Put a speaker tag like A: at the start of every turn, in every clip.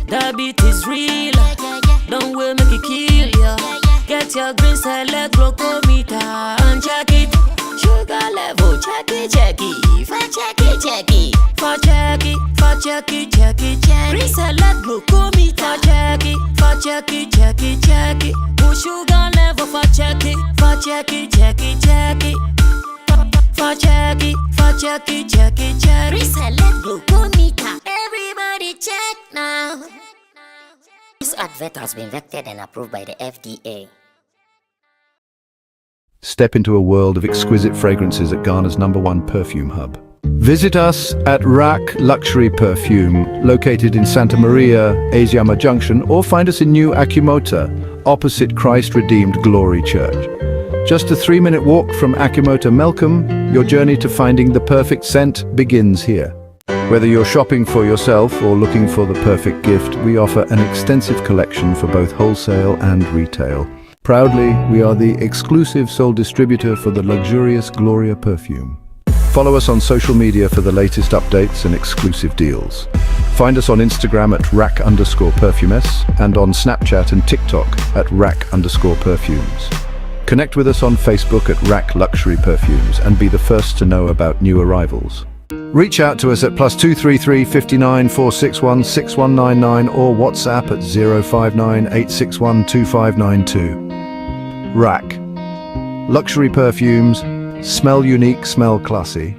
A: That beat is real. Don't wait, make it kill ya. Get your green select glucometer and check it. Sugar level, check it. For check it. Green select glucometer. For check it. Push sugar level for check it. For check it. Reselect glucometer. Everybody check now.
B: This advert has been vetted and approved by the FDA.
C: Step into a world of exquisite fragrances at Ghana's #1 perfume hub. Visit us at Rack Luxury Perfume, located in Santa Maria, Okyeame Junction, or find us in New Akumota, opposite Christ Redeemed Glory Church. Just a 3-minute walk from Akumota Melcombe, your journey to finding the perfect scent begins here. Whether you're shopping for yourself or looking for the perfect gift, we offer an extensive collection for both wholesale and retail. Proudly, we are the exclusive sole distributor for the luxurious Gloria perfume. Follow us on social media for the latest updates and exclusive deals. Find us on Instagram at rack_perfumes and on Snapchat and TikTok at rack_perfumes. Connect with us on Facebook at Rack Luxury Perfumes and be the first to know about new arrivals. Reach out to us at +233 59 461 6199 or WhatsApp at 059 861 2592. Rack Luxury Perfumes. Smell unique, smell classy.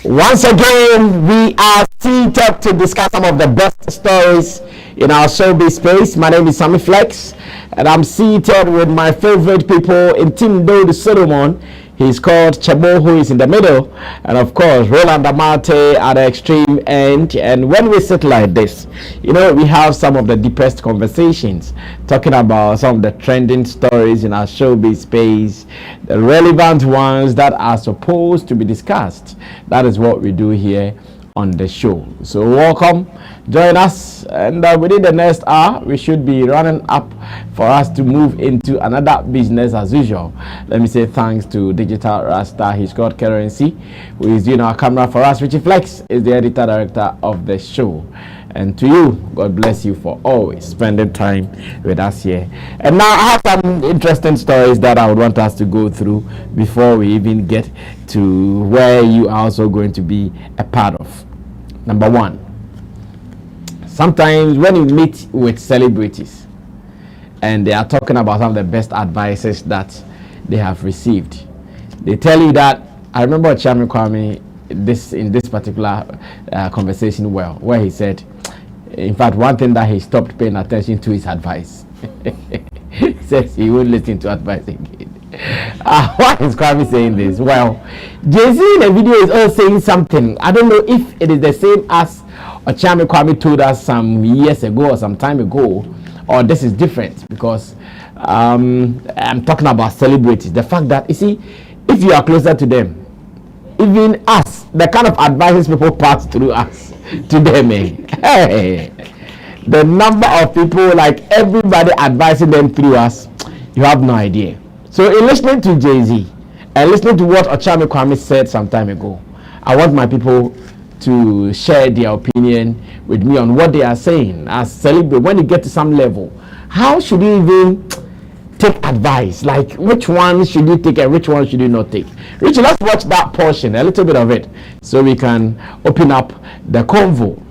D: Once again, we are seated to discuss some of the best stories in our showbiz space. My name is Sammy Flex, and I'm seated with my favorite people in Team Dode Solomon. He's called Chabo, who is in the middle, and of course Roland Amate at the extreme end. And when we sit like this, you know, we have some of the deepest conversations, talking about some of the trending stories in our showbiz space, the relevant ones that are supposed to be discussed. That is what we do here on the show. So welcome, join us, and within the next hour we should be running up for us to move into another business as usual. Let me say thanks to Digital Rasta, his called Currency, who is doing our camera for us. Richie Flex is the editor director of the show. And to you, God bless you for always spending time with us here. And now I have some interesting stories that I would want us to go through before we even get to where you are also going to be a part of. Number one, sometimes when you meet with celebrities and they are talking about some of the best advices that they have received, they tell you that, I remember Okyeame Kwame in this particular conversation where he said, in fact, one thing that he stopped paying attention to is advice. He says he won't listen to advice again. Why is Kwame saying this? Well, Jay-Z in the video is also saying something. I don't know if it is the same as Okyeame Kwame told us some years ago or some time ago, or this is different, because I'm talking about celebrities. The fact that, you see, if you are closer to them, even us, the kind of advices people pass through us to them, hey, the number of people, like everybody advising them through us, you have no idea. So in listening to Jay-Z and listening to what Okyeame Kwame said some time ago, I want my people to share their opinion with me on what they are saying as celebrity. When you get to some level, how should you even take advice? Like, which one should you take and which one should you not take? Richie, let's watch that portion, a little bit of it, so we can open up the convo.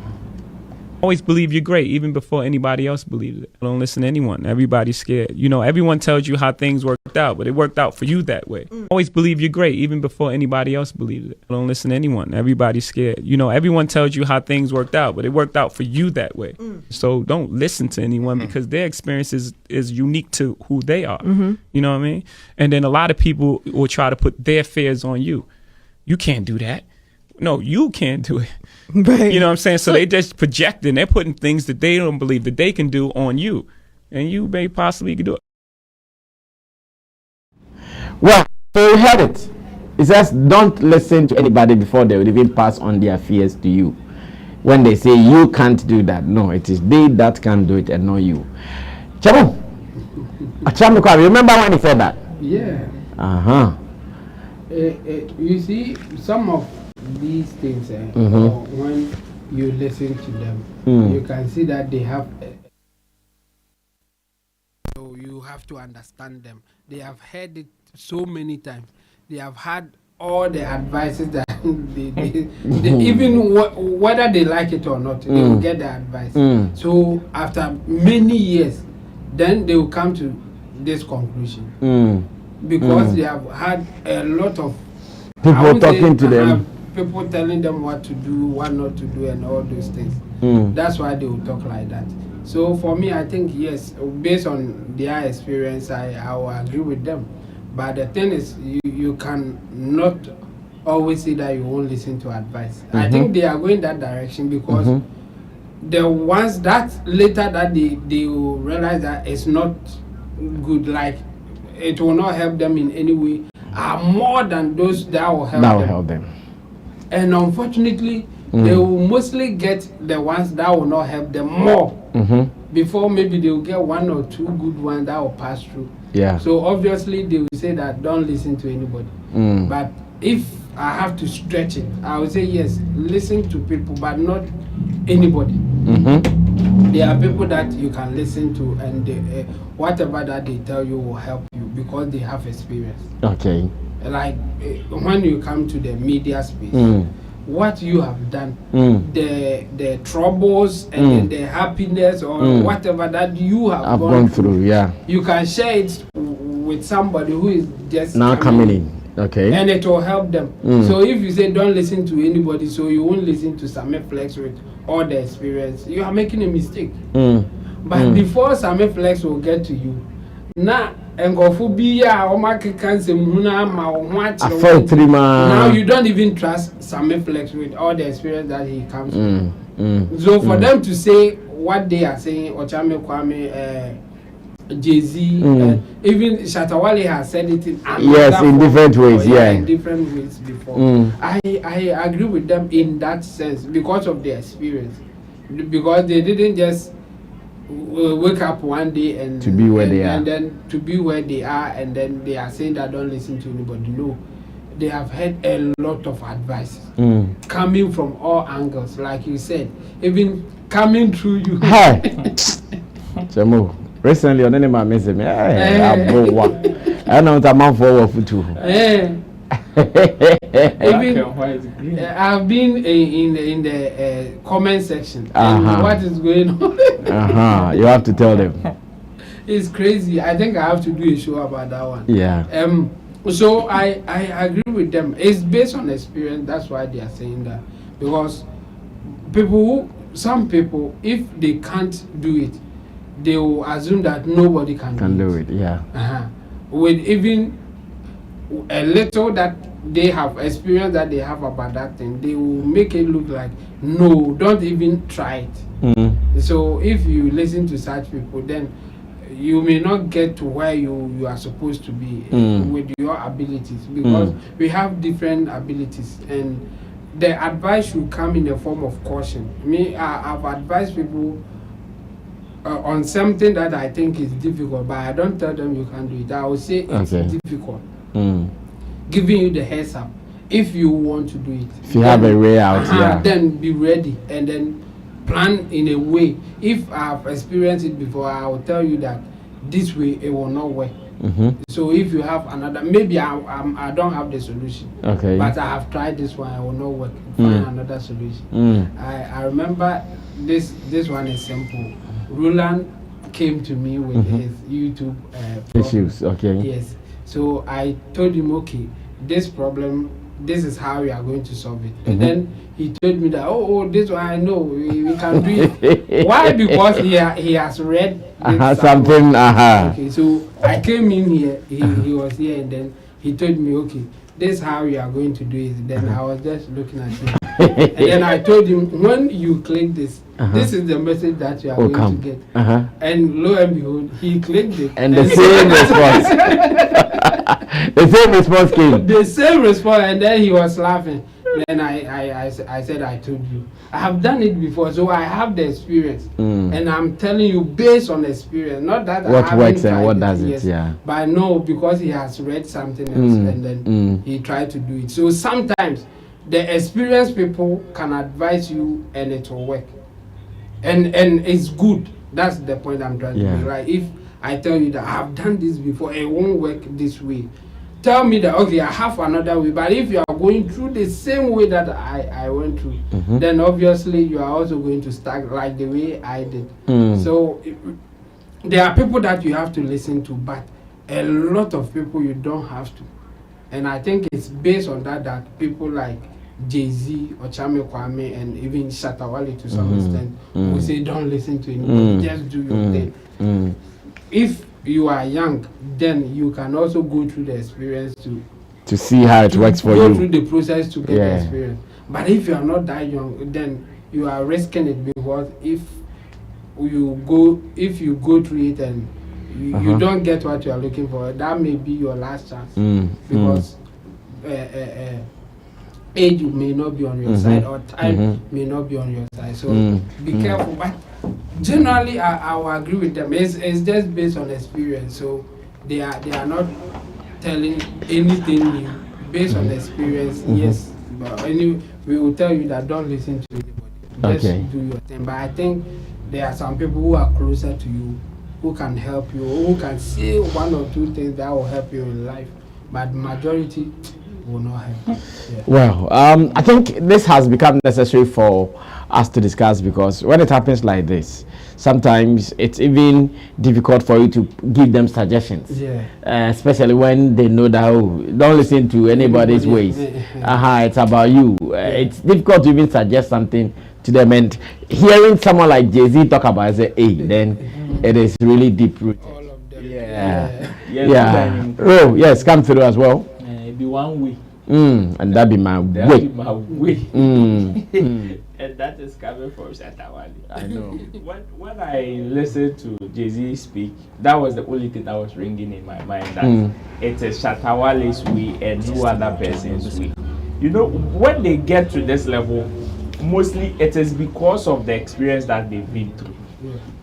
E: Always believe you're great, even before anybody else believes it. Don't listen to anyone. Everybody's scared. You know, everyone tells you how things work out, but it worked out for you that way. Always believe you're great, even before anybody else believes it. Don't listen to anyone. Everybody's scared. You know, everyone tells you how things worked out, but it worked out for you that way. So don't listen to anyone because their experience is unique to who they are. You know what I mean? And then a lot of people will try to put their fears on you. You can't do that. No, you can't do it.
F: Right.
E: You know what I'm saying? So they just projecting. They're putting things that they don't believe that they can do on you. And you may possibly can do it.
D: Well, so you heard it. It says don't listen to anybody before they will even pass on their fears to you. When they say you can't do that, no, it is they that can do it and not you. Chamu, remember when he said that?
G: Yeah. You see, some of these things, when you listen to them, you can see that they have. So you have to understand them. They have heard it so many times. They have had all the advices that they even whether they like it or not, they will get the advice. So after many years, then they will come to this conclusion because they have had a lot of
D: people talking to them,
G: people telling them what to do, what not to do, and all those things. That's why they will talk like that. So for me, I think yes, based on their experience, I will agree with them. But the thing is, you can not always say that you won't listen to advice. I think they are going that direction because the ones that later that they will realize that it's not good, like it will not help them in any way, are more than those that will help them. And unfortunately, they will mostly get the ones that will not help them more before maybe they will get one or two good ones that will pass through.
D: Yeah.
G: So obviously they will say that don't listen to anybody. But if I have to stretch it, I would say yes, listen to people, but not anybody. There are people that you can listen to, and whatever that they tell you will help you because they have experience.
D: Okay.
G: Like when you come to the media space, what you have done, the troubles and the happiness or whatever that you have gone through, you can share it with somebody who is just
D: now coming in. Okay.
G: And it will help them. So if you say don't listen to anybody, so you won't listen to Sammy Flex with all the experience, you are making a mistake. But before Sammy Flex will get to you, now now you don't even trust Sammy Flex with all the experience that he comes with. So for them to say what they are saying, Okyeame, Kwame, Jay-Z, even Shatta Wale has said it in
D: different ways.
G: In different ways before. I agree with them in that sense because of their experience, because they didn't just wake up one day and
D: to be where they are,
G: and then to be where they are, and then they are saying that don't listen to anybody. No, they have had a lot of advice coming from all angles, like you said, even coming through you.
D: Chamu, recently on any man message me, I know that man for too.
G: Even I've been in the comment section, and what is going on?
D: You have to tell them.
G: It's crazy. I think I have to do a show about that one.
D: Yeah.
G: So I agree with them. It's based on experience. That's why they are saying that, because some people, if they can't do it, they will assume that nobody can do it.
D: Yeah.
G: With even a little that they have experience that they have about that thing, they will make it look like no, don't even try it. So if you listen to such people, then you may not get to where you are supposed to be with your abilities, because we have different abilities, and the advice should come in the form of caution. I've advised people on something that I think is difficult, but I don't tell them you can't do it. I will say it's difficult, giving you the heads up. If you want to do it,
D: if you have a way out,
G: then be ready and then plan in a way. If I've experienced it before, I will tell you that this way it will not work. So if you have another, maybe I don't have the solution, but I have tried this one, it will not work. Find another solution. I remember this one is simple. Roland came to me with his YouTube
D: issues.
G: Yes, So I told him, okay, this problem, this is how we are going to solve it. And then he told me that, this one I know, we can do it. Why? Because he has read
D: something.
G: Okay, so I came in here, he was here, and then he told me, okay, this is how we are going to do it. Then I was just looking at him. And then I told him, when you click this, this is the message that you are going to get. And lo and behold, he clicked it.
D: And the same response. The same response came.
G: The same response, and then he was laughing. Then I said, I told you. I have done it before, so I have the experience. And I'm telling you based on experience, not that
D: what works and what doesn't,
G: yes, but I know because he has read something else and then he tried to do it. So sometimes the experienced people can advise you and it will work. And it's good. That's the point I'm trying to make. Like if I tell you that I've done this before, it won't work this way. Tell me that, okay, I have another way. But if you are going through the same way that I went through, then obviously you are also going to start like the way I did. So there are people that you have to listen to, but a lot of people you don't have to. And I think it's based on that people like Jay-Z, Okyeame, Kwame, and even Shatta, Wale to some extent will say don't listen to anybody, just do your thing. If you are young, then you can also go through the experience
D: to see how it works for
G: you.
D: Go
G: through the process to get the experience. But if you are not that young, then you are risking it because if you go through it and you don't get what you are looking for, that may be your last chance because age may not be on your side or time may not be on your side. So be careful. But generally, I will agree with them. It's just based on experience. So they are not telling anything new based on experience. Yes, but we will tell you that don't listen to anybody. Just do your thing. But I think there are some people who are closer to you, who can help you, who can say one or two things that will help you in life. But majority will not help you. Yeah.
D: Well, I think this has become necessary for us to discuss because when it happens like this, sometimes it's even difficult for you to give them suggestions, especially when they know that don't listen to anybody's ways. It's about you. It's difficult to even suggest something to them, and hearing someone like Jay-Z talk about it, say, hey, then it is really deep rooted.
G: All of them.
D: Oh, yes, come through as well.
E: It be one way.
D: And that be my way.
E: And that is coming from Shatta.
D: I know.
E: When I listened to Jay-Z speak, that was the only thing that was ringing in my mind. That it is Shatta Wale's way and no other person's way. You know, when they get to this level, mostly it is because of the experience that they've been through.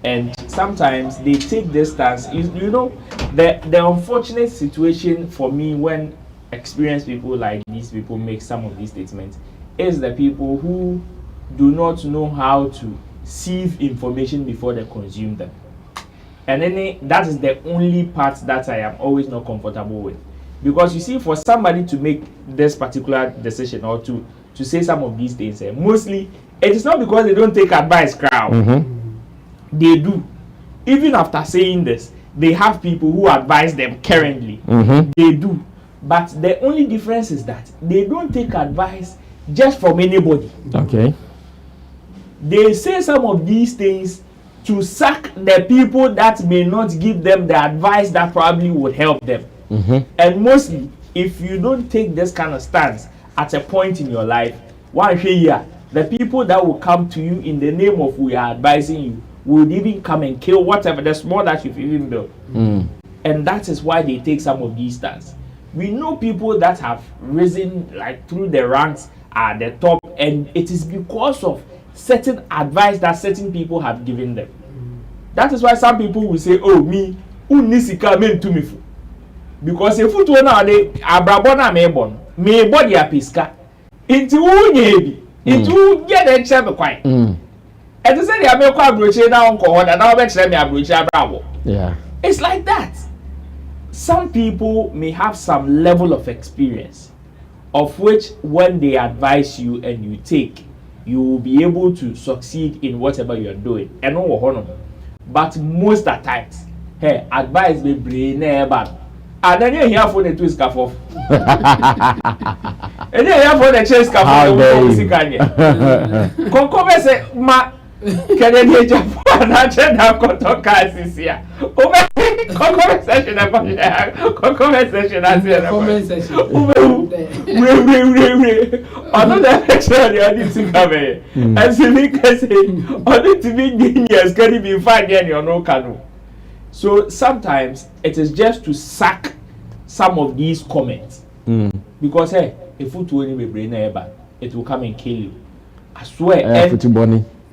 E: And sometimes they take this stance. You know, the unfortunate situation for me when experienced people like these people make some of these statements is the people who do not know how to sieve information before they consume them. And that is the only part that I am always not comfortable with. Because you see, for somebody to make this particular decision or to say some of these things, mostly it is not because they don't take advice, crowd. They do. Even after saying this, they have people who advise them currently. They do. But the only difference is that they don't take advice just from anybody.
D: Okay.
E: They say some of these things to sack the people that may not give them the advice that probably would help them. And mostly, if you don't take this kind of stance at a point in your life, the people that will come to you in the name of we are advising you would even come and kill whatever, the small that you've even built. And that is why they take some of these stands. We know people that have risen like through the ranks at the top, and it is because of certain advice that certain people have given them. That is why some people will say, oh, me, who nisika men to me. Because if you don't know, abrabona me body a piska. Into who ye into get a chapel quite. And to say they are make a brooch now on call and now make them a brooch bravo.
D: Yeah.
E: It's like that. Some people may have some level of experience, of which when they advise you and you take, you will be able to succeed in whatever you are doing. And no, but most of the times, hey, advice be brain bad.
D: And then you hear for the twist scaffold. And then you hear for the chase scaffold. Concome say, ma, can you get Japan? I said, I'm going to talk as here. Comment section, comment section, I said, comment section. Another section, you need to come here. And so we can say, only to be genius, can you be fine in your no canoe? So sometimes it is just to sack some of these comments. Because hey, if you do any brain ever, it will come and kill you. I swear.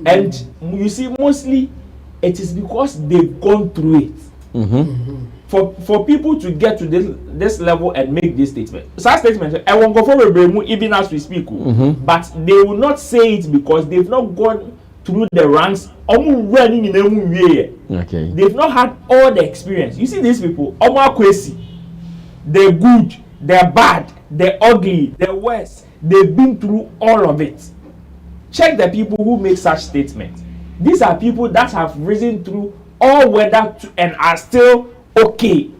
D: And you see, mostly it is because they've gone through it. For people to get to this level and make this statement, such statement, I won't go for a brain even as we speak. But they will not say it because they've not gone through the ranks. Okay. They've not had all the experience. You see these people, they're good, they're bad, they're ugly, they're worse. They've been through all of it. Check the people who make such statements. These are people that have risen through all weather and are still okay.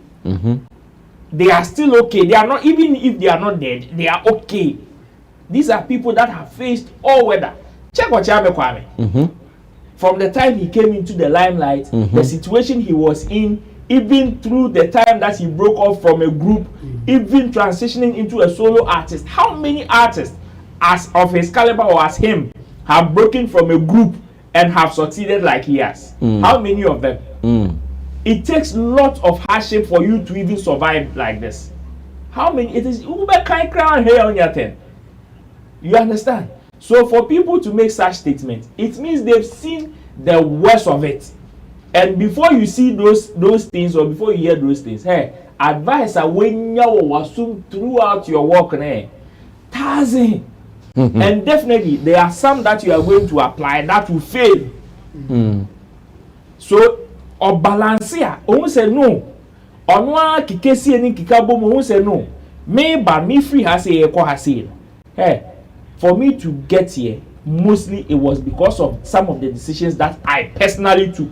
D: They are still okay. They are not, even if they are not dead, they are okay. These are people that have faced all weather. Check Okyeame Kwame. From the time he came into the limelight, the situation he was in, even through the time that he broke off from a group, even transitioning into a solo artist. How many artists as of his caliber or as him have broken from a group and have succeeded like he has? How many of them? It takes a lot of hardship for you to even survive like this. How many? It is Uber kind crown here on your turn. You understand? So for people to make such statements, it means they've seen the worst of it. And before you see those things or before you hear those things, hey, advice are when you assume throughout your work, thousand. And definitely there are some that you are going to apply that will fail. So or balance here, who say no. On one kikesi any kikabo, who say no. Me but me free has a hey, for me to get here, mostly it was because of some of the decisions that I personally took.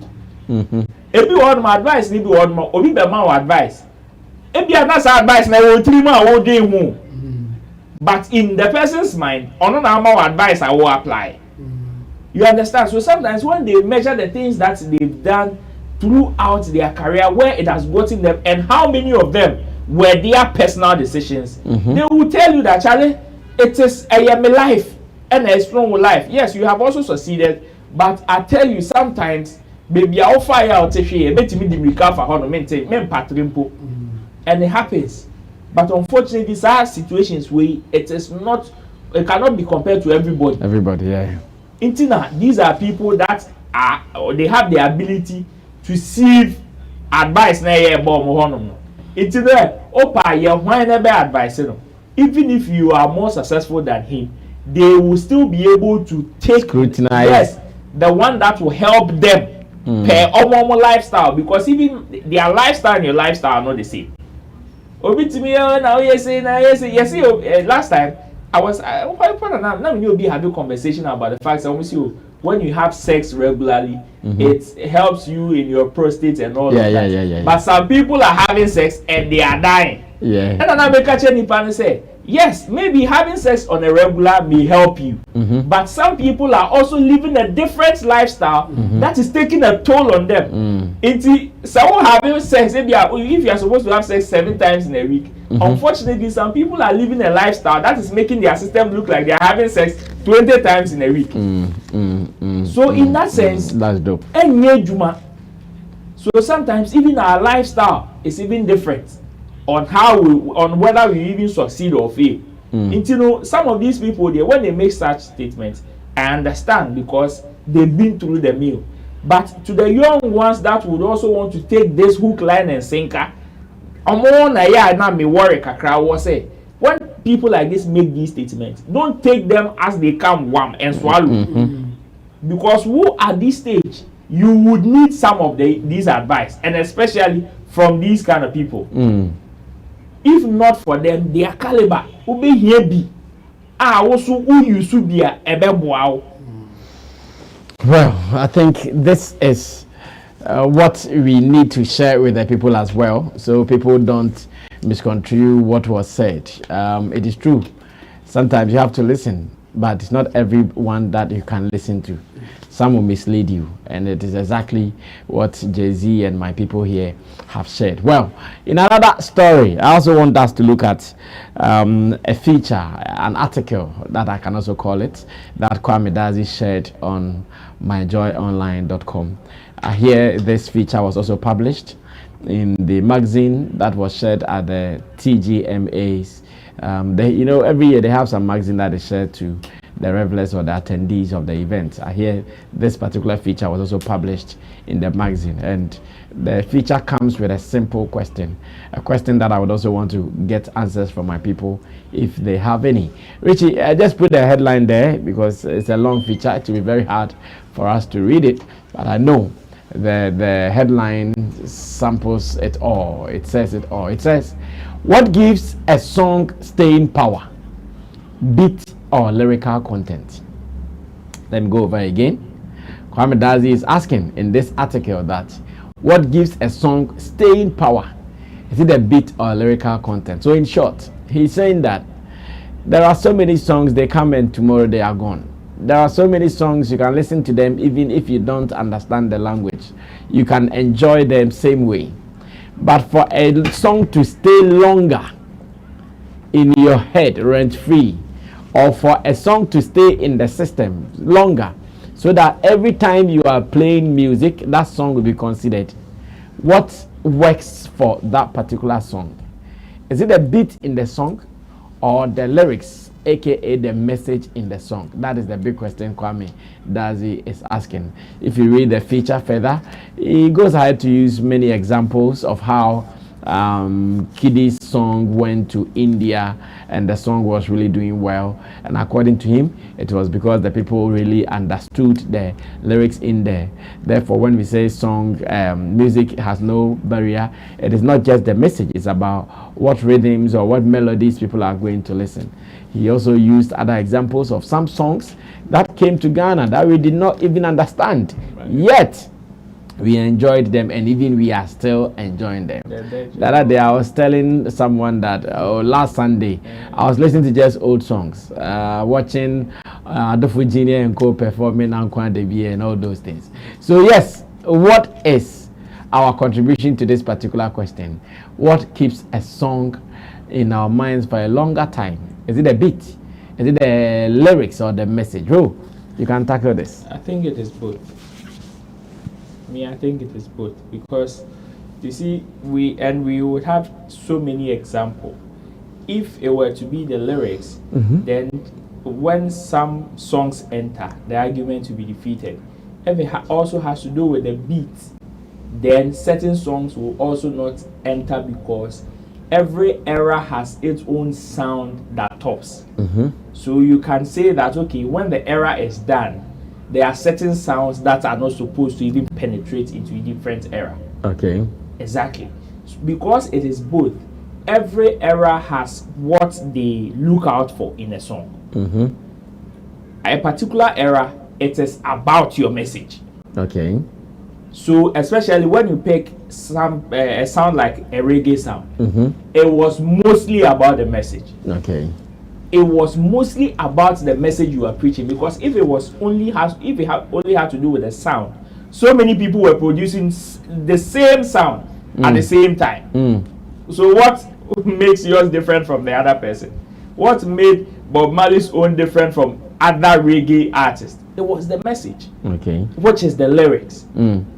D: If you want my advice, if you want my advice, if you have not advice, I will 3 months, I will do more. But in the person's mind, on normal advice, I will apply. You understand? So sometimes when they measure the things that they've done throughout their career, where it has gotten them, and how many of them were their personal decisions, they will tell you that, Charlie, it is a life and a strong life. Yes, you have also succeeded, but I tell you, sometimes maybe I'll fire out and it happens. But unfortunately, these are situations where it cannot be compared to everybody. Everybody, yeah. These are people that they have the ability to receive advice. Even if you are more successful than him, they will still be able to take the one that will help them per lifestyle, because even their lifestyle and your lifestyle are not the same. Last time I was you'll be having a conversation about the fact that when you have sex regularly, it helps you in your prostate and all of that. But some people are having sex and they are dying. And then I make a change and say, yes, maybe having sex on a regular may help you. But some people are also living a different lifestyle that is taking a toll on them. Someone having sex, if you are supposed to have sex 7 times in a week, unfortunately, some people are living a lifestyle that is making their system look like they are having sex 20 times in a week. So in that sense, that's dope. So sometimes even our lifestyle is even different on whether we even succeed or fail. Some of these people, when they make such statements, I understand because they've been through the mill. But to the young ones that would also want to take this hook, line, and sinker, when people like this make these statements, don't take them as they come wham and swallow. Because who at this stage, you would need some of these advice, and especially from these kind of people. If not for them, their caliber will be here. Also, who you should be a wow. Well, I think this is what we need to share with the people as well, so people don't misconstrue what was said. It is true. Sometimes you have to listen, but it's not everyone that you can listen to. Some will mislead you, and it is exactly what Jay-Z and my people here have said. Well, in another story, I also want us to look at a feature, an article that I can also call it, that Kwame Dazi shared on myjoyonline.com. Here, this feature was also published in the magazine that was shared at the TGMAs. Every year they have some magazine that is shared to the revelers or the attendees of the event. I hear this particular feature was also published in the magazine, and the feature comes with a simple question, a question that I would also want to get answers from my people if they have any. Richie, I just put the headline there because it's a long feature. It will be very hard for us to read it, but I know the headline samples it all. It says it all. It says, what gives a song staying power? Beat or lyrical content? Let me go over again. Kwame Dazi is asking in this article that what gives a song staying power? Is it a beat or lyrical content? So in short, he's saying that there are so many songs, they come and tomorrow they are gone. There are so many songs, you can listen to them even if you don't understand the language. You can enjoy them same way. But for a song to stay longer in your head, rent-free, or for a song to stay in the system longer, so that every time you are playing music, that song will be considered. What works for that particular song? Is it a beat in the song or the lyrics, aka the message in the song? That is the big question Kwame Dazi is asking. If you read the feature further, he goes ahead to use many examples of how Kiddy's song went to India and the song was really doing well, and according to him it was because the people really understood the lyrics in there. Therefore, when we say song, music has no barrier. It is not just the message, it's about what rhythms or what melodies people are going to listen. He also used other examples of some songs that came to Ghana that we did not even understand, yet we enjoyed them, and even we are still enjoying them. The other day I was telling someone that last Sunday I was listening to just old songs, watching Adolfo Jr. and Co performing Antoine Debier and all those things. So yes, what is our contribution to this particular question? What keeps a song in our minds for a longer time? Is it a beat? Is it the lyrics or the message? Oh, you can tackle this.
F: I think it is both. I think it is both, because you see, we would have so many examples. If it were to be the lyrics, then when some songs enter, the argument will be defeated. If it also has to do with the beat, then certain songs will also not enter, because every era has its own sound that tops. So you can say that, okay, when the era is done, there are certain sounds that are not supposed to even penetrate into a different era.
D: Okay.
F: Exactly. Because it is both. Every era has what they look out for in a song. A particular era, it is about your message.
D: Okay.
F: So especially when you pick some a sound like a reggae sound, it was mostly about the message.
D: Okay.
F: It was mostly about the message you are preaching, because if it only had to do with the sound, so many people were producing the same sound at the same time. So what makes yours different from the other person? What made Bob Marley's own different from other reggae artists? It was the message, which is the lyrics.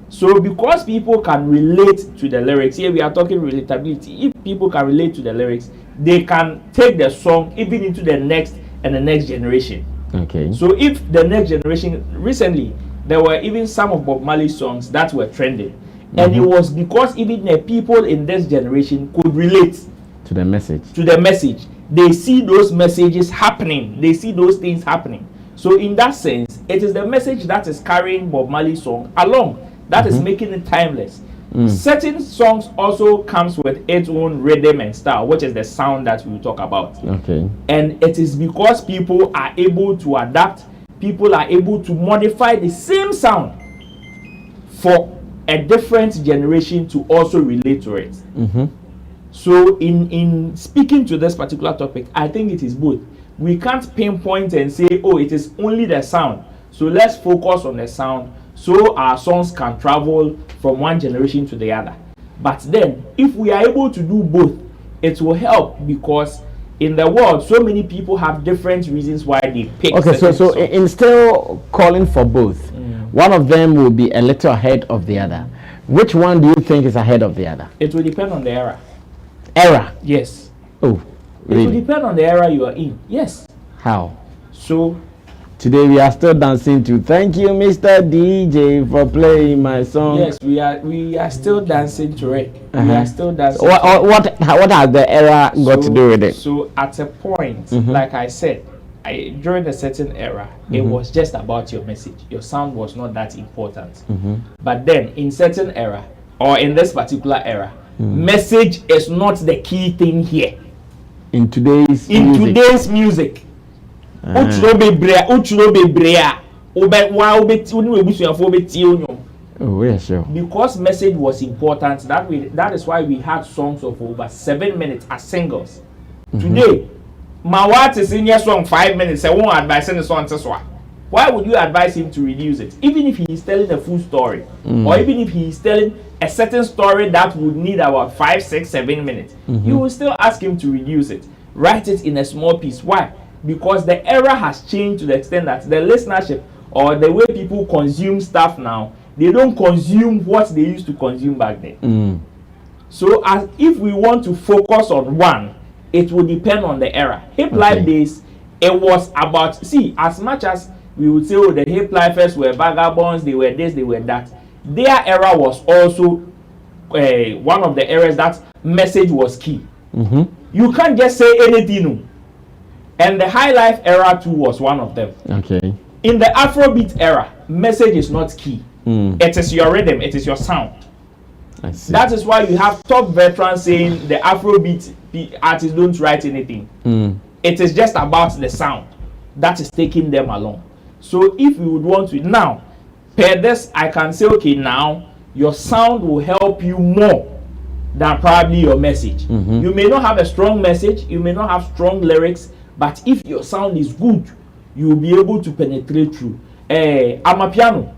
F: So because people can relate to the lyrics, here we are talking relatability. If people can relate to the lyrics, they can take the song even into the next and the next generation.
D: Okay.
F: So if the next generation, recently there were even some of Bob Marley's songs that were trending, and it was because even the people in this generation could relate
D: to the message. They see those messages happening. They see those things happening. So in that sense, it is the message that is carrying Bob Marley's song along, that is making it timeless. Certain songs also comes with its own rhythm and style, which is the sound that we talk about. Okay. And it is because people are able to adapt, people are able to modify the same sound for a different generation to also relate to it.
F: So in speaking to this particular topic, I think it is both. We can't pinpoint and say, oh, it is only the sound. So let's focus on the sound so our songs can travel from one generation to the other. But then, if we are able to do both, it will help, because in the world, so many people have different reasons why they pick.
D: Okay, so in still calling for both, one of them will be a little ahead of the other. Which one do you think is ahead of the other?
F: It will depend on the era.
D: Era?
F: Yes.
D: Oh,
F: really? It will depend on the era you are in. Yes.
D: How?
F: So
D: today we are still dancing to "Thank You, Mr. DJ, for playing my song."
F: Yes, we are still dancing to it. We are still dancing.
D: What has the era got to do with it?
F: So at a point, like I said, during a certain era, it was just about your message. Your sound was not that important. But then in certain era, or in this particular era, message is not the key thing here.
D: In today's
F: music. Oh,
D: yeah, sure.
F: Because message was important, that is why we had songs of over 7 minutes as singles. Today, my what is in your song 5 minutes, I won't advise any song to swap. Why would you advise him to reduce it? Even if he is telling a full story, or even if he is telling a certain story that would need about 5, 6, 7 minutes, you will still ask him to reduce it. Write it in a small piece. Why? Because the era has changed to the extent that the listenership or the way people consume stuff now, they don't consume what they used to consume back then. So as if we want to focus on one, it will depend on the era. Hip life days, it was about, see, as much as we would say, oh, the hip lifers were vagabonds, they were this, they were that, their era was also one of the eras that message was key. You can't just say anything. And the high life era too was one of them.
D: Okay.
F: In the Afrobeat era, message is not key. It is your rhythm, it is your sound.
D: I see.
F: That is why you have top veterans saying the Afrobeat artists don't write anything. It is just about the sound that is taking them along. So if we would want to now, per this, I can say, okay, now your sound will help you more than probably your message. You may not have a strong message, you may not have strong lyrics, but if your sound is good, you will be able to penetrate through. Amapiano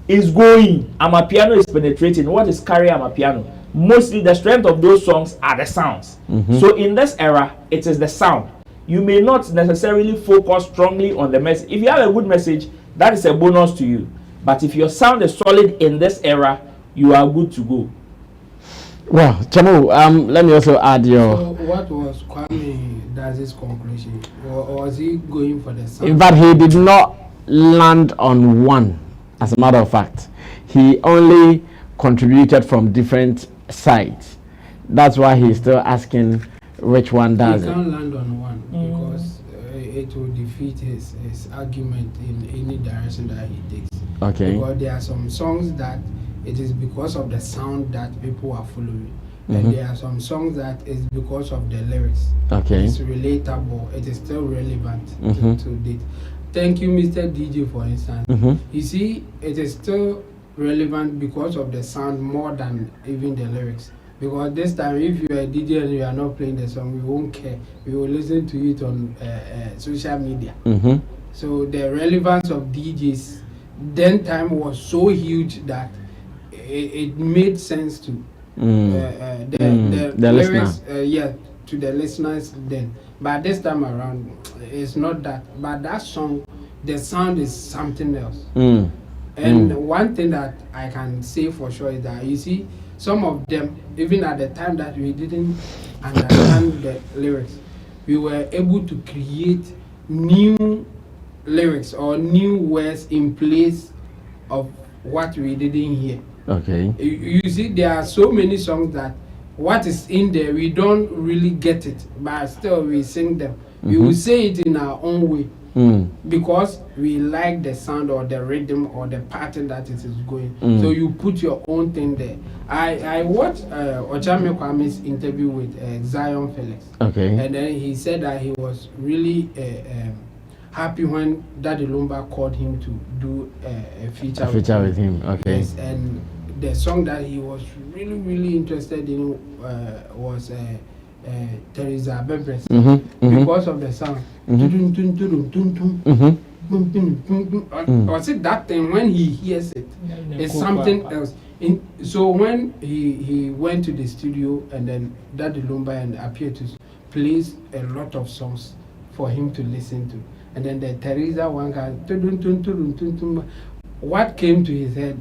F: is going, Amapiano is penetrating. What is carry Amapiano? Mostly the strength of those songs are the sounds. So in this era, it is the sound. You may not necessarily focus strongly on the message. If you have a good message, that is a bonus to you. But if your sound is solid in this era, you are good to go.
D: Well, Chamu, let me also add your...
G: So what was Kwame Dazi's conclusion? Or was he going for the sound?
D: In fact, he did not land on one, as a matter of fact. He only contributed from different sides. That's why he's still asking which one does it.
G: He can't land on one because it will defeat his argument in any direction that he takes.
D: Okay.
G: Because there are some songs that it is because of the sound that people are following. And there are some songs that is because of the lyrics.
D: Okay.
G: It's relatable. It is still relevant to date. Thank you, Mr. DJ, for instance. You see, it is still relevant because of the sound more than even the lyrics. Because this time, if you are a DJ and you are not playing the song, we won't care. We will listen to it on social media. So the relevance of DJs then time was so huge that it made sense to the lyrics, to the listeners then. But this time around, it's not that. But that song, the sound is something else. And one thing that I can say for sure is that, you see, some of them, even at the time that we didn't understand the lyrics, we were able to create new lyrics or new words in place of what we didn't hear.
D: Okay.
G: You see, there are so many songs that what is in there, we don't really get it, but still we sing them. We will say it in our own way because we like the sound or the rhythm or the pattern that it is going. So you put your own thing there. I watched Okyeame Kwame's interview with Zion Felix.
D: Okay.
G: And then he said that he was really happy when Daddy Lumba called him to do a feature
D: with him. Okay.
G: Yes, and the song that he was really interested in was Teresa Bebres because of the sound. Was it that thing when he hears it? It's something else. So when he went to the studio and then Daddy Lumba and appeared to play a lot of songs for him to listen to, and then the Teresa one guy, what came to his head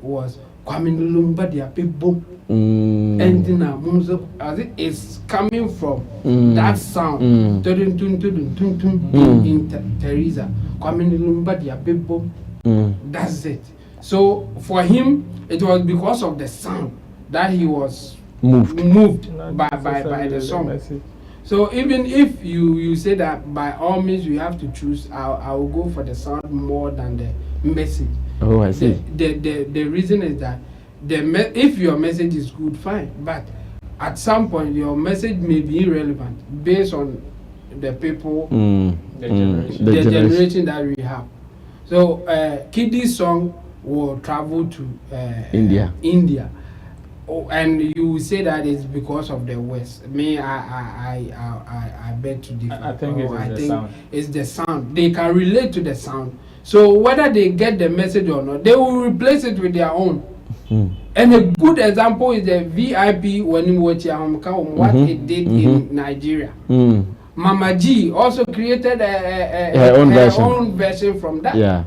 G: was Kwame Lumba dia people, and as it is coming from that sound in Teresa. Kwame Lumba dia people, that's it. So for him, it was because of the sound that he was moved by the song. So even if you say that by all means you have to choose, I will go for the sound more than the message.
D: Oh, I see.
G: The reason is that if your message is good, fine, but at some point your message may be irrelevant based on the people, the generation that we have. So Kiddy's song will travel to India. And you will say that it's because of the West. Me, I bet to differ.
F: I think sound.
G: It's the sound. They can relate to the sound. So whether they get the message or not, they will replace it with their own. And a good example is the VIP when you watch what it did in Nigeria. Mama G also created her own version from that.
D: Yeah.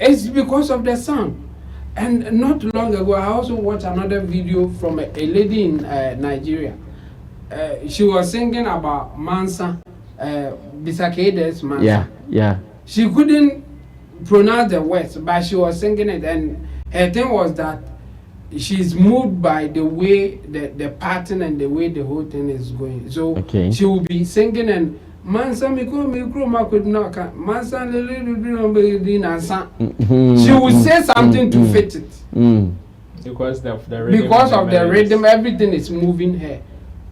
G: It's because of the sound. And not long ago, I also watched another video from a lady in Nigeria. She was singing about Mansa, Bisakedes Mansa.
D: Yeah.
G: She couldn't pronounce the words, but she was singing it. And her thing was that she's moved by the way the pattern and the way the whole thing is going. So she will be singing and Mansa mikro could not Mansa she will say something to fit it.
F: Because of the
G: rhythm, everything is moving here.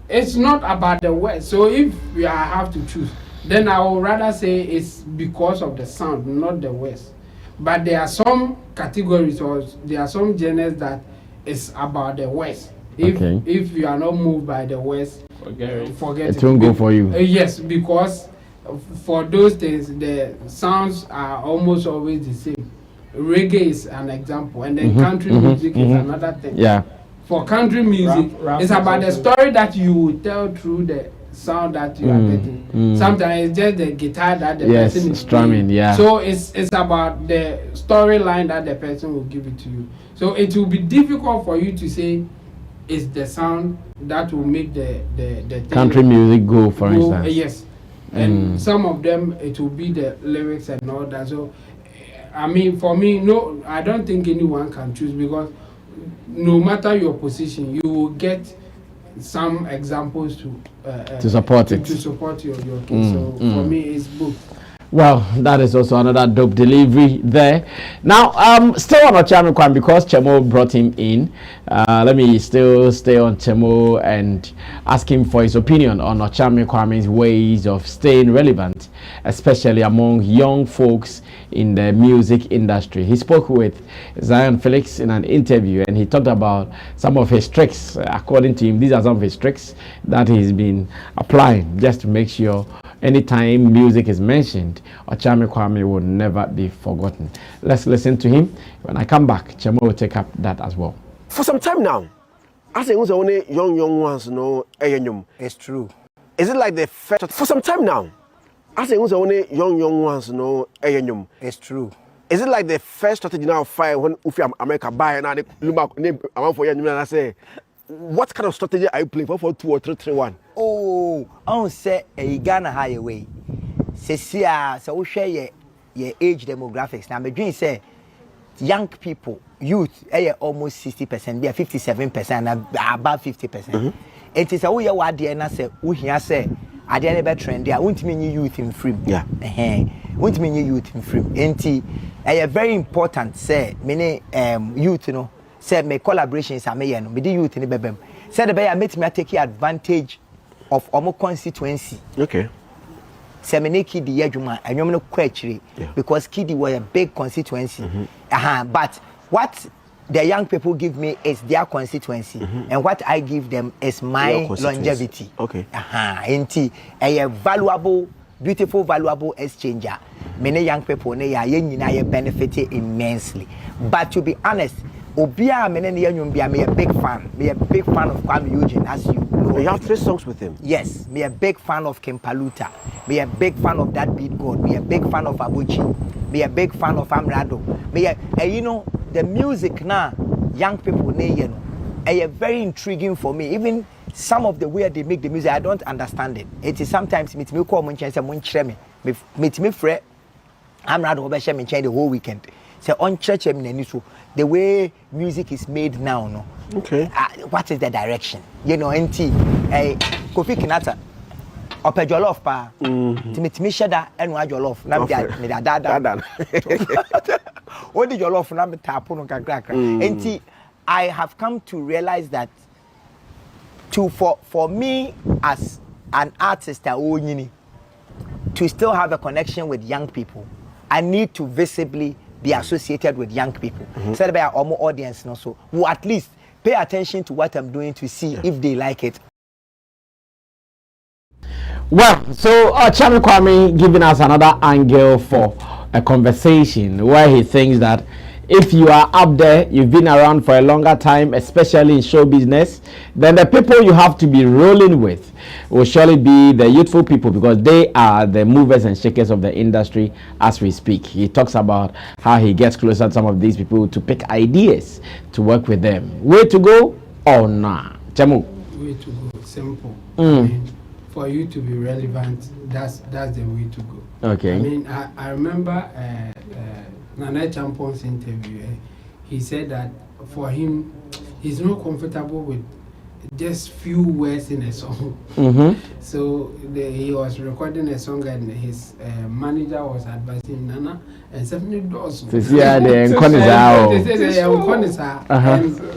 G: It's not about the words. So if I have to choose, then I would rather say it's because of the sound, not the words. But there are some categories or there are some genres that is about the words. If you are not moved by the words, forget it.
D: It won't go for you.
G: Yes, because for those things, the sounds are almost always the same. Reggae is an example, and then country music is another thing.
D: Yeah.
G: For country music, it's about the story that you will tell through the sound that you are getting. Sometimes it's just the guitar that the person is
D: strumming.
G: playing.
D: Yeah.
G: So it's about the storyline that the person will give it to you. So it will be difficult for you to say it's the sound that will make the
D: country music go, for instance.
G: Yes. And some of them it will be the lyrics and all that. So I mean, for me, no, I don't think anyone can choose, because no matter your position, you will get some examples to
D: support it.
G: To support your case. So for me, it's both.
D: Well, that is also another dope delivery there. Now, still on Okyeame Kwame, because Chemo brought him in. Let me still stay on Chemo and ask him for his opinion on Okyeame Kwame's ways of staying relevant, especially among young folks in the music industry. He spoke with Zion Felix in an interview, and he talked about some of his tricks. According to him, these are some of his tricks that he's been applying just to make sure anytime music is mentioned, Okyeame Kwame will never be forgotten. Let's listen to him. When I come back, Chemo will take up that as well.
H: For some time now, I think only young ones know Eyenyum.
I: It's true.
H: Is it like the first? For some time now, I think only young ones know Eyenyum.
I: It's true.
H: Is it like the first strategy now fire when America buy and I look name around for Eyenyum and I say, what kind of strategy are you playing for 2 or 3, 3, 1?
I: Oh, I don't say a Ghana highway. Say, so we share your age demographics. Now, my dream say young people, youth, almost 60%, be 57%, and about 50%. It is a way what the and I say, we here say, I didn't better trend there. Won't mean youth in free.
H: Yeah.
I: Won't mean youth in free. And a very important say, many youth, you know. Said my collaborations are made with the youth in the Bebem. Said the Bayer made me take advantage of our constituency.
H: Okay.
I: Said me Kiddy Yajuma and you know because Kiddy were a big constituency. But what the young people give me is their constituency, and what I give them is my longevity.
H: Okay.
I: Inti a valuable, beautiful, valuable exchanger. Many young people benefit immensely. But to be honest, Obia me a big fan. Me a big fan of Kwame Eugene, as you know.
H: You have 3 songs with him.
I: Yes, me a big fan of Kimpaluta. Me a big fan of that beat god. Me a big fan of Abuchi. Me a big fan of Amrado. Me a, you know, the music now, young people, you know, very intriguing for me. Even some of the way they make the music, I don't understand it. It is sometimes me call me fret. Amrado over me the whole weekend. So on church the way music is made now, no.
H: Okay.
I: What is the direction? You know, NT, Kofi Kinata, Ope Jollof pa. Timi Shatta and wa Jollof. Na me da dada. What the Jollof na me tapo no kakra. NT, I have come to realize that for me as an artist to still have a connection with young people, I need to visibly be associated with young people. So that our audience no, so will at least pay attention to what I'm doing to see if they like it.
D: Well, so Okyeame Kwame giving us another angle for a conversation where he thinks that if you are up there, you've been around for a longer time, especially in show business, then the people you have to be rolling with will surely be the youthful people, because they are the movers and shakers of the industry as we speak. He talks about how he gets closer to some of these people to pick ideas to work with them. Way to go or nah? Chamu?
G: Way to go, simple. I mean, for you to be relevant, that's the way to go.
D: Okay.
G: I mean, I remember Nana Champon's interview. He said that for him, he's not comfortable with just few words in a song. So he was recording a song and his manager was advising Nana and 70 doors.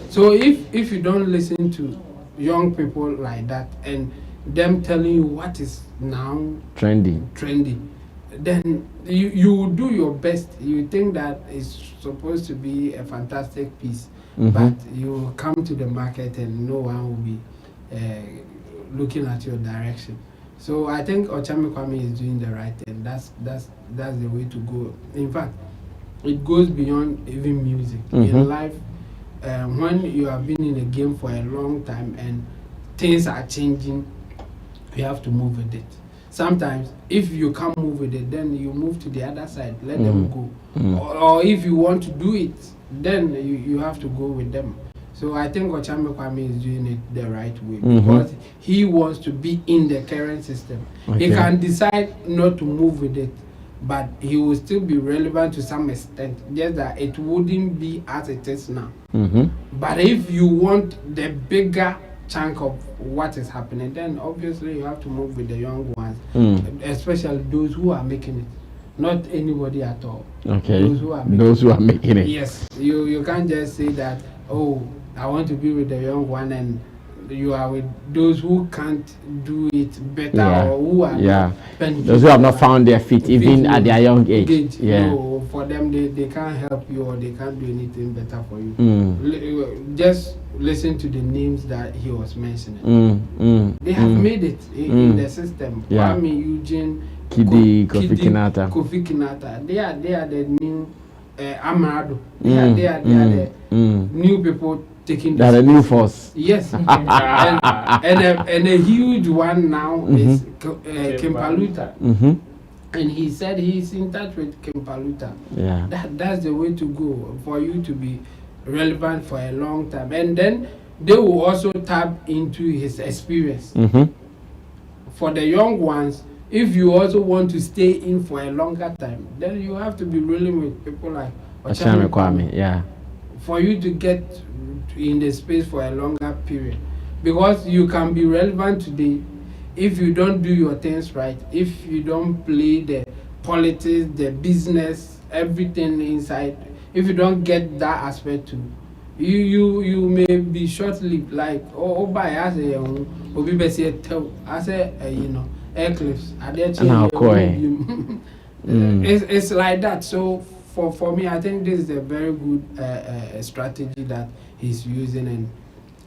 G: So if you don't listen to young people like that and them telling you what is now trendy, then you will do your best. You think that it's supposed to be a fantastic piece, but you will come to the market and no one will be looking at your direction. So I think Okyeame Kwame is doing the right thing. That's the way to go. In fact, it goes beyond even music. In life, when you have been in a game for a long time and things are changing, you have to move with it. Sometimes, if you can't move with it, then you move to the other side, let them go. Or if you want to do it, then you have to go with them. So I think Okyeame Kwame is doing it the right way, because he wants to be in the current system. He can decide not to move with it, but he will still be relevant to some extent, just that it wouldn't be as it is now. But if you want the bigger chunk of what is happening, then obviously you have to move with the young ones, especially those who are making it, not anybody at all.
D: Those who are making it.
G: Yes, you can't just say that, oh, I want to be with the young one, and you are with those who can't do it better, or who are
D: those who have not found their feet even at their young age.
G: No, for them they can't help you, or they can't do anything better for you. Just listen to the names that he was mentioning. They have made it in the system. Kwame Eugene,
D: Kofi
G: Kinata. They are the new Amrado. They are the new people taking
D: the new force.
G: Yes. and a huge one now is Kimpaluta. And he said he's in touch with Kimpaluta. That's the way to go for you to be relevant for a long time. And then they will also tap into his experience. For the young ones, if you also want to stay in for a longer time, then you have to be rolling with people like
D: Okyeame Kwame.
G: For you to get in the space for a longer period, because you can be relevant today if you don't do your things right, if you don't play the politics, the business, everything inside, if you don't get that aspect too, you may be short-lived. Like by as a obi besi as a you know eclipse. It's like that. So for me, I think this is a very good strategy that he's using. And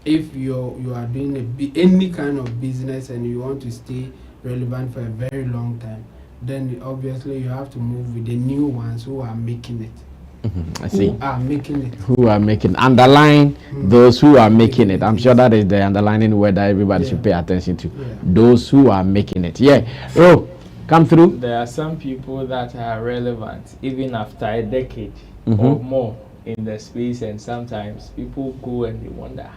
G: if you are doing any kind of business and you want to stay relevant for a very long time, then obviously you have to move with the new ones who are making it.
D: I see.
G: Who are making it.
D: Who are making, underline those who are making it. I'm sure that is the underlining word that everybody should pay attention to. Those who are making it. Yeah. Oh, come through.
F: There are some people that are relevant even after a decade or more in the space, and sometimes people go and they wonder,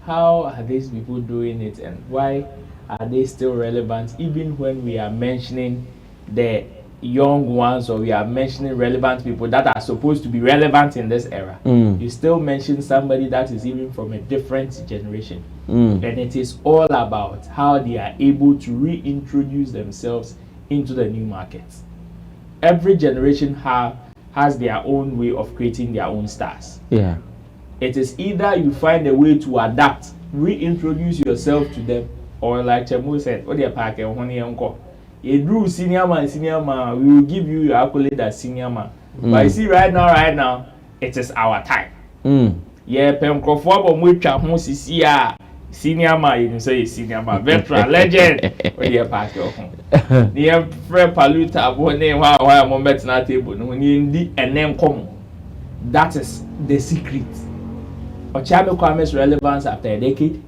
F: how are these people doing it, and why are they still relevant even when we are mentioning the young ones, or we are mentioning relevant people that are supposed to be relevant in this era. You still mention somebody that is even from a different generation, and it is all about how they are able to reintroduce themselves into the new markets. Every generation has their own way of creating their own stars.
D: Yeah,
F: it is either you find a way to adapt, reintroduce yourself to them, or like Chemo said, what they pack and honey uncle. You drew senior man, we will give you your accolade as senior man. But you see, right now, it is our time. Yeah, Pem Crawford, but we try to senior man, you say senior man, veteran, legend. What you pack your home? Near Fred Paluta, one name, why I'm on that table, no need a name come. That is the secret. Okyeame Kwame's relevance after a decade,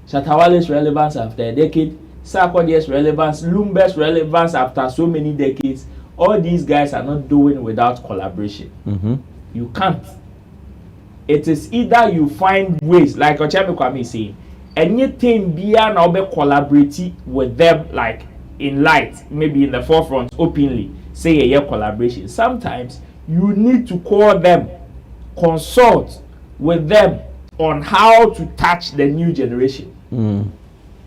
F: Shatta Wale's relevance after a decade, Sarkodie's relevance, Lumber's relevance after so many decades. All these guys are not doing without collaboration. You can't. It is either you find ways, like Okyeame Kwame is saying, anything beyond now be collaborate with them, like in light, maybe in the forefront, openly, say a year collaboration. Sometimes you need to call them, consult with them on how to touch the new generation.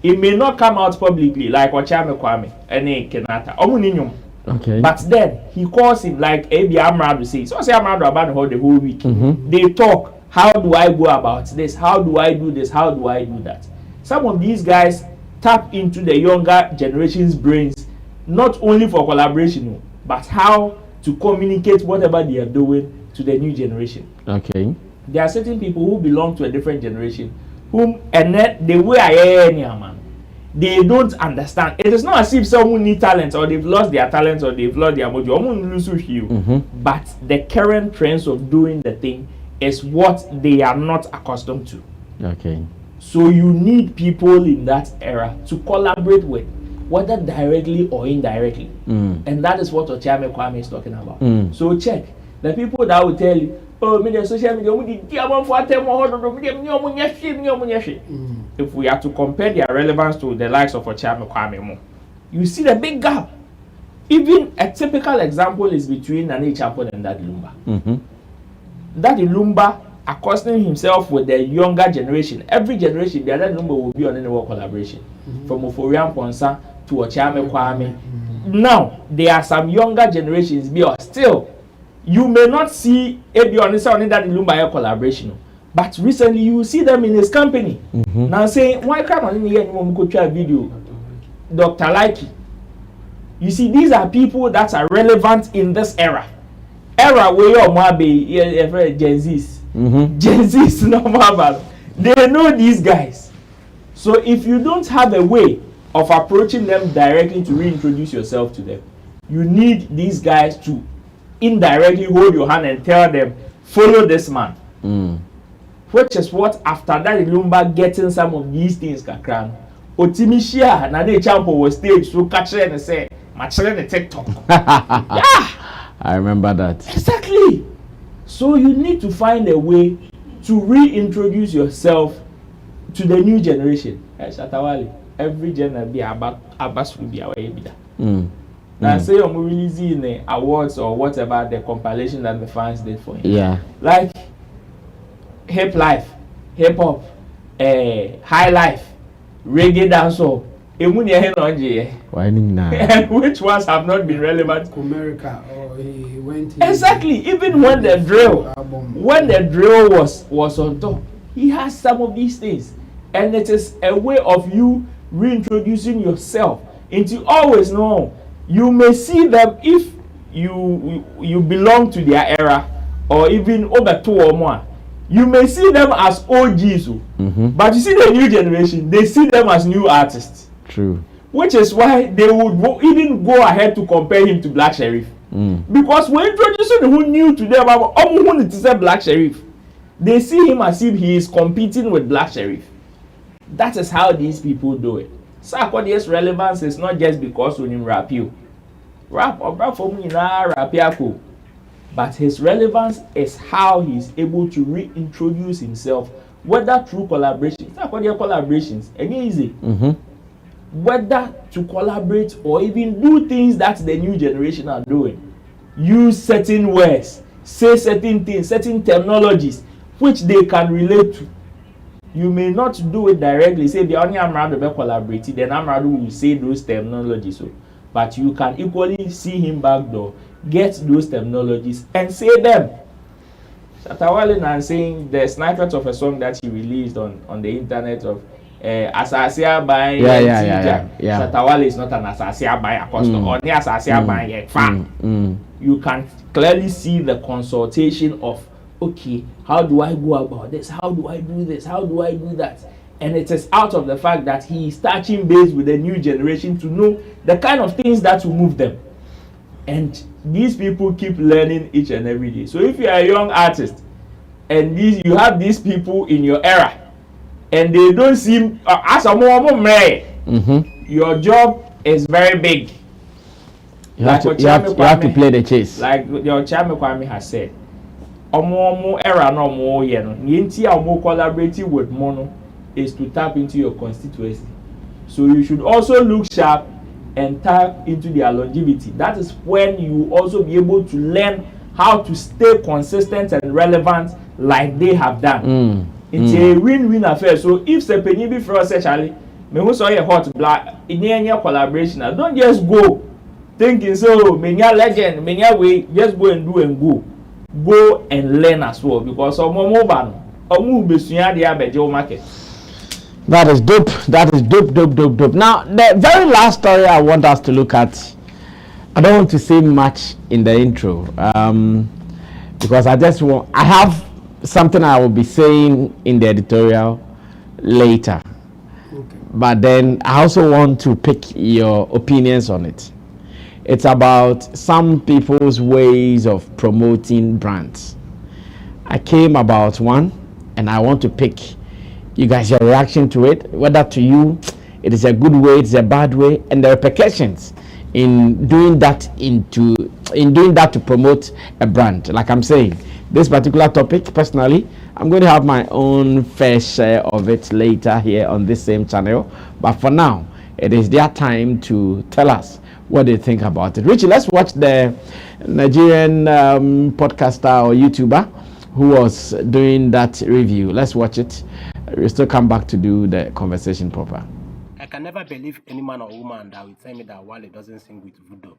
F: It may not come out publicly like Okyeame Kwame and Kenata.
D: Okay.
F: But then he calls him like Abi Amrado says. So say Amrado about the whole week. They talk. How do I go about this? How do I do this? How do I do that? Some of these guys tap into the younger generation's brains, not only for collaboration, but how to communicate whatever they are doing to the new generation.
D: Okay.
F: There are certain people who belong to a different generation whom, and then the way I am, man, they don't understand. It is not as if someone need talent, or they've lost their talent, or they've lost their mojo. But the current trends of doing the thing is what they are not accustomed to.
D: Okay. So
F: you need people in that era to collaborate with, whether directly or indirectly. And that is what Okyeame Kwame is talking about. So check the people that will tell you, oh, media, social media, if we are to compare their relevance to the likes of Okyeame Kwame, you see the big gap. Even a typical example is between Nane Champon and Daddy Lumba. Daddy Lumba accosting himself with the younger generation. Every generation, the other Lumba will be on any work collaboration. From Oforian Ponsa to Okyeame Kwame. Now, there are some younger generations, but still, you may not see Ebi Onisa or Daddy Lumba collaboration, but recently you will see them in his company. Now saying, why can't I go try a video? Dr. Likey. You see, these are people that are relevant in this era. Era where you're Mwabe, Gen Z's. Gen Z's normal. They know these guys. So if you don't have a way of approaching them directly to reintroduce yourself to them, you need these guys to indirectly hold your hand and tell them, follow this man. Which is what, after that, Lumba getting some of these things, Kakran, Otimishia, Nane Champo was stage, so catch it and say, Machele the TikTok. Yeah!
D: I remember that.
F: Exactly. So you need to find a way to reintroduce yourself to the new generation. Shatta Wale, every generation be about will be our ebida. Now say you're releasing the awards or whatever, the compilation that the fans did for him.
D: Yeah. Like
F: hip life, hip hop, high life, reggae dancehall. And which ones have not been relevant?
G: America, or he went
F: exactly. Even when the drill was on top, he has some of these things, and it is a way of you reintroducing yourself into always know. You may see them if you belong to their era, or even over two or more, you may see them as OGs, but you see the new generation, they see them as new artists.
D: True.
F: Which is why they would even go ahead to compare him to Black Sheriff. Because when introducing who new to them about who it is a Black Sheriff, they see him as if he is competing with Black Sheriff. That is how these people do it. Sarkodie's relevance is not just because when him rap you. Rap for me na rap yako. But his relevance is how he's able to reintroduce himself, whether through collaborations. Sarkodie collaborations, again easy. Whether to collaborate or even do things that the new generation are doing. Use certain words, say certain things, certain terminologies which they can relate to. You may not do it directly, say the only Amrado be collaborating, then Amrado will say those terminologies. So, but you can equally see him back door, get those terminologies and say them. Shatta Wale now saying the snippet of a song that he released on the internet of Asasia by Shatta Wale is not an Asasia by Apostle or near Asasia by fan. You can clearly see the consultation of, okay, how do I go about this? How do I do this? How do I do that? And it is out of the fact that he is touching base with the new generation to know the kind of things that will move them. And these people keep learning each and every day. So if you are a young artist and you have these people in your era and they don't seem as a more your job is very big.
D: You have to play the chase.
F: Like your Okyeame Kwame has said. Omo era no mo ye no. Yenti a omo collaborating with mono is to tap into your constituency. So you should also look sharp and tap into their longevity. That is when you also be able to learn how to stay consistent and relevant like they have done. It's a win-win affair. So if Sepeni be for us actually, me who saw a hot black in any collaboration, don't just go thinking so many legend, many way, just go and do and go. Go and learn as well, because of more mobile market.
D: That is dope. That is dope. Now, the very last story I want us to look at, I don't want to say much in the intro, because I have something I will be saying in the editorial later. Okay. But then I also want to pick your opinions on it. It's about some people's ways of promoting brands. I came about one, and I want to pick you guys your reaction to it, whether to you it is a good way, it's a bad way, and the repercussions in doing that to promote a brand. Like I'm saying, this particular topic, personally, I'm going to have my own fair share of it later here on this same channel. But for now, it is their time to tell us what they think about it. Richie, let's watch the Nigerian podcaster or YouTuber who was doing that review. Let's watch it. We'll still come back to do the conversation proper.
J: I can never believe any man or woman that will tell me that Wale doesn't sing with voodoo.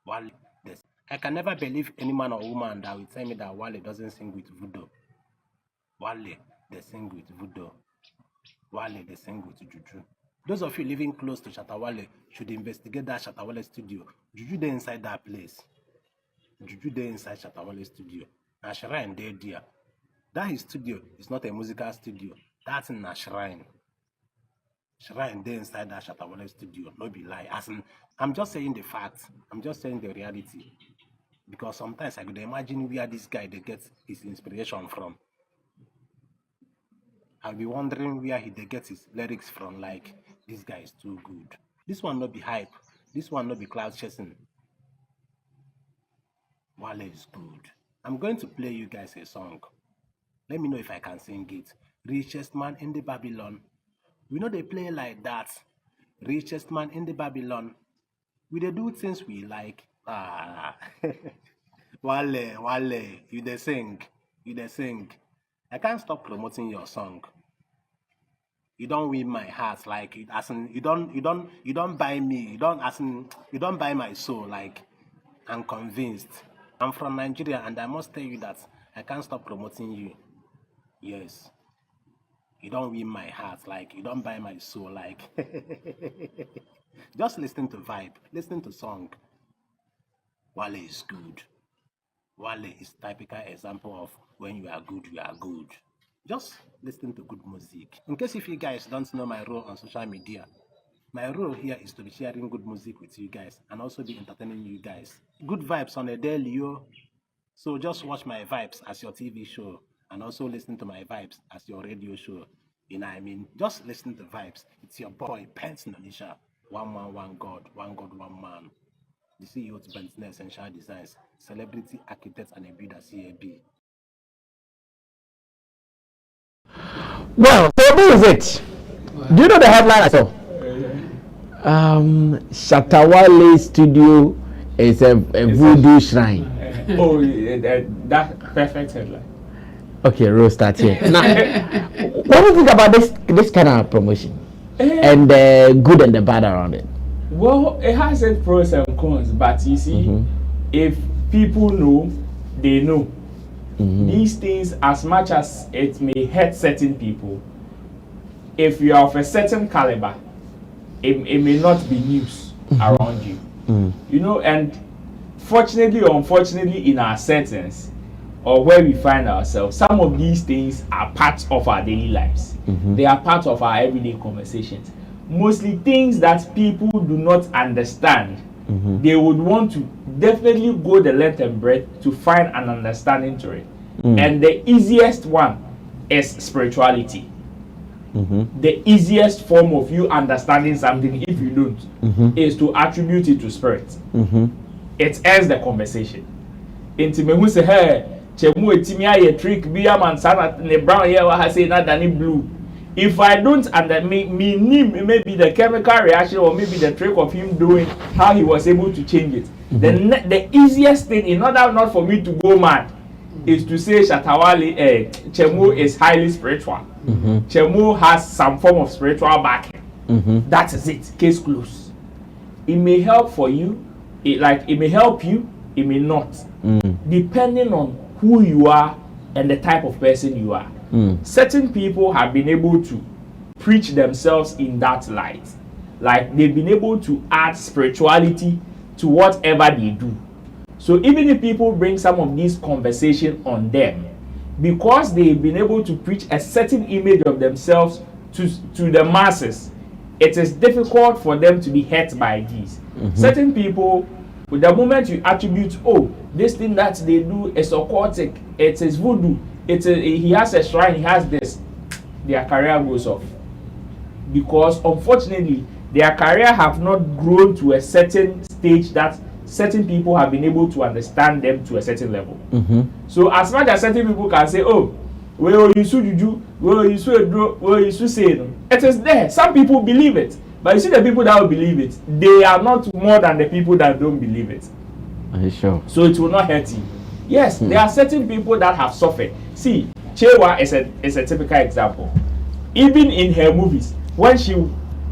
J: Wale, yes. I can never believe any man or woman that will tell me that Wale doesn't sing with voodoo. Wale, they sing with voodoo. Wale, they sing with juju. Those of you living close to Shatta Wale should investigate that Shatta Wale studio. Juju they inside that place. Juju they inside Shatta Wale studio. And Shrine they there. That his studio is not a musical studio. That's in a shrine. Shrine they inside that Shatta Wale studio. No be lie. As in, I'm just saying the facts. I'm just saying the reality. Because sometimes I could imagine where this guy they get his inspiration from. I'll be wondering where he they get his lyrics from. Like, this guy is too good. This one not be hype. This one not be cloud chasing. Wale is good. I'm going to play you guys a song. Let me know if I can sing it. Richest man in the Babylon. We know they play like that. Richest man in the Babylon. We they do things we like. Wale, you they sing. I can't stop promoting your song. You don't win my heart, like it as in you don't buy me, you don't buy my soul, like I'm convinced. I'm from Nigeria and I must tell you that I can't stop promoting you. Yes. You don't win my heart, like you don't buy my soul, like just listen to vibe, listen to song. Wale is good. Wale is typical example of when you are good, you are good. Just listen to good music. In case if you guys don't know my role on social media, my role here is to be sharing good music with you guys and also be entertaining you guys. Good vibes on a daily, yo. So just watch my vibes as your TV show and also listen to my vibes as your radio show. You know what I mean? Just listen to vibes. It's your boy, Pence Nonisha. One man, one God, one man. The CEO to Benson Essential Designs, celebrity architect and a builder CAB.
D: Well, so who is it? Do you know the headline I saw? Shatta Wale studio is a voodoo shrine.
F: That perfect headline.
D: Okay, we'll start here. Now, what do you think about this kind of promotion and the good and the bad around it?
F: Well, it has its pros and cons, but you see, if people know, they know. These things, as much as it may hurt certain people, if you are of a certain caliber, it may not be news around you. You know, and fortunately or unfortunately in our settings, or where we find ourselves, some of these things are part of our daily lives. They are part of our everyday conversations. Mostly things that people do not understand. They would want to definitely go the length and breadth to find an understanding to it. And the easiest one is spirituality. The easiest form of you understanding something, if you don't, is to attribute it to spirit. It ends the conversation. Intimate who say, hey, chemu etimia ye trick be a man sana ne brown here wa say na dani blue. If I don't and maybe the chemical reaction or maybe the trick of him doing how he was able to change it. Then the easiest thing, in order not for me to go mad, is to say Shatta Wale Chemu is highly spiritual. Chemu has some form of spiritual backing. That is it. Case closed. It may help for you. It may help you. It may not. Depending on who you are and the type of person you are. Certain people have been able to preach themselves in that light. Like they've been able to add spirituality to whatever they do. So even if people bring some of these conversation on them, because they've been able to preach a certain image of themselves to the masses, it is difficult for them to be hurt by these. Certain people, with the moment you attribute, oh, this thing that they do is occultic, it is voodoo, he has a shrine, he has this, their career goes off. Because unfortunately, their career have not grown to a certain stage that certain people have been able to understand them to a certain level. So as much as certain people can say, oh, well, you should juju, well, you should say no. It is there. Some people believe it. But you see the people that will believe it, they are not more than the people that don't believe it.
D: Are you sure?
F: So it will not hurt you. Yes, there are certain people that have suffered. See, Chewa is a typical example. Even in her movies, when she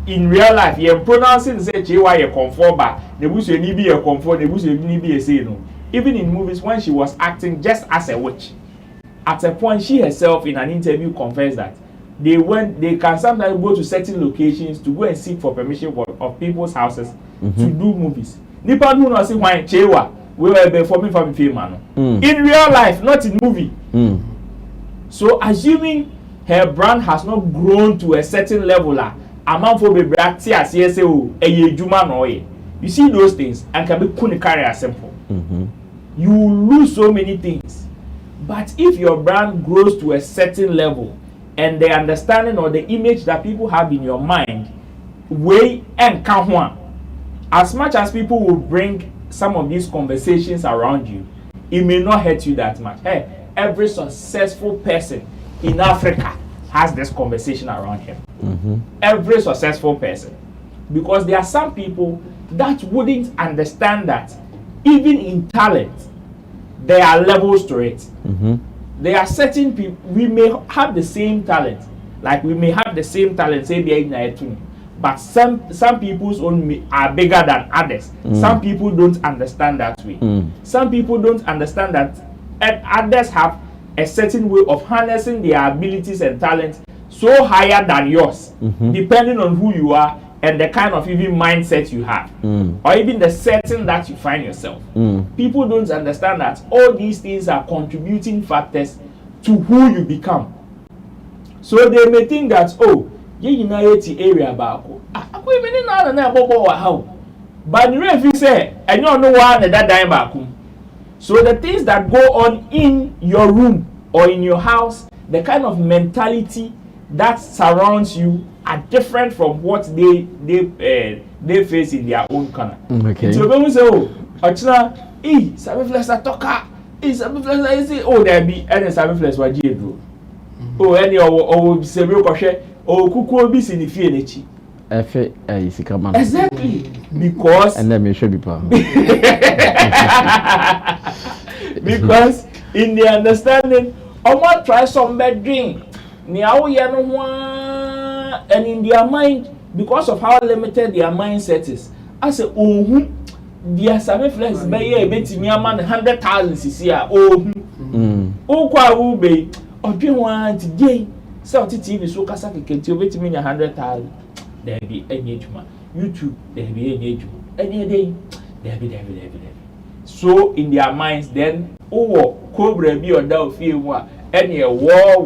F: in real life, you're pronouncing say Chewa you conform ba, nebusu ni be a conform, nebusu ni be a say no. Even in movies, when she was acting just as a witch, at a point she herself in an interview confessed that they can sometimes go to certain locations to go and seek for permission of people's houses to do movies. Nipa do not say why Chewa we were performing for film man. In real life, not in movie. So assuming her brand has not grown to a certain level, you see those things and can be kunikari simple. You lose so many things. But if your brand grows to a certain level and the understanding or the image that people have in your mind, way and kahwa, as much as people will bring some of these conversations around you, it may not hurt you that much. Hey, every successful person in Africa has this conversation around him. Every successful person. Because there are some people that wouldn't understand that even in talent, there are levels to it. There are certain people, we may have the same talent. Like we may have the same talent, say, but some people's own are bigger than others. Some people don't understand that way. Some people don't understand that and others have a certain way of harnessing their abilities and talents so higher than yours. Depending on who you are, and the kind of even mindset you have, or even the setting that you find yourself. People don't understand that all these things are contributing factors to who you become. So they may think that, oh, you know the area back. But if you say, I don't know why that time back. So the things that go on in your room or in your house, the kind of mentality that surrounds you are different from what they face in their own corner.
D: Okay.
F: So when we say, oh, Achina, Sammy Flex a talker, Sammy Flex say, oh, there be any Sammy Flex wa bro. Oh, any or say real koshe, oh, kuku bi si ni fie nechi. Exactly, because
D: and let me show people.
F: Because in the understanding, Omo try some bad drink. And in their mind, because of how limited their mindset is, I say, oh, their Sammy Flex by a bit in your man 100,000 cc. Oh, kwa ube, or do you want today? So, TV so Kasaki can tell me 100,000. There be engagement. YouTube, there be engagement. Any day, there be. So, in their minds, then, oh, Cobra be or down feel what. Any war,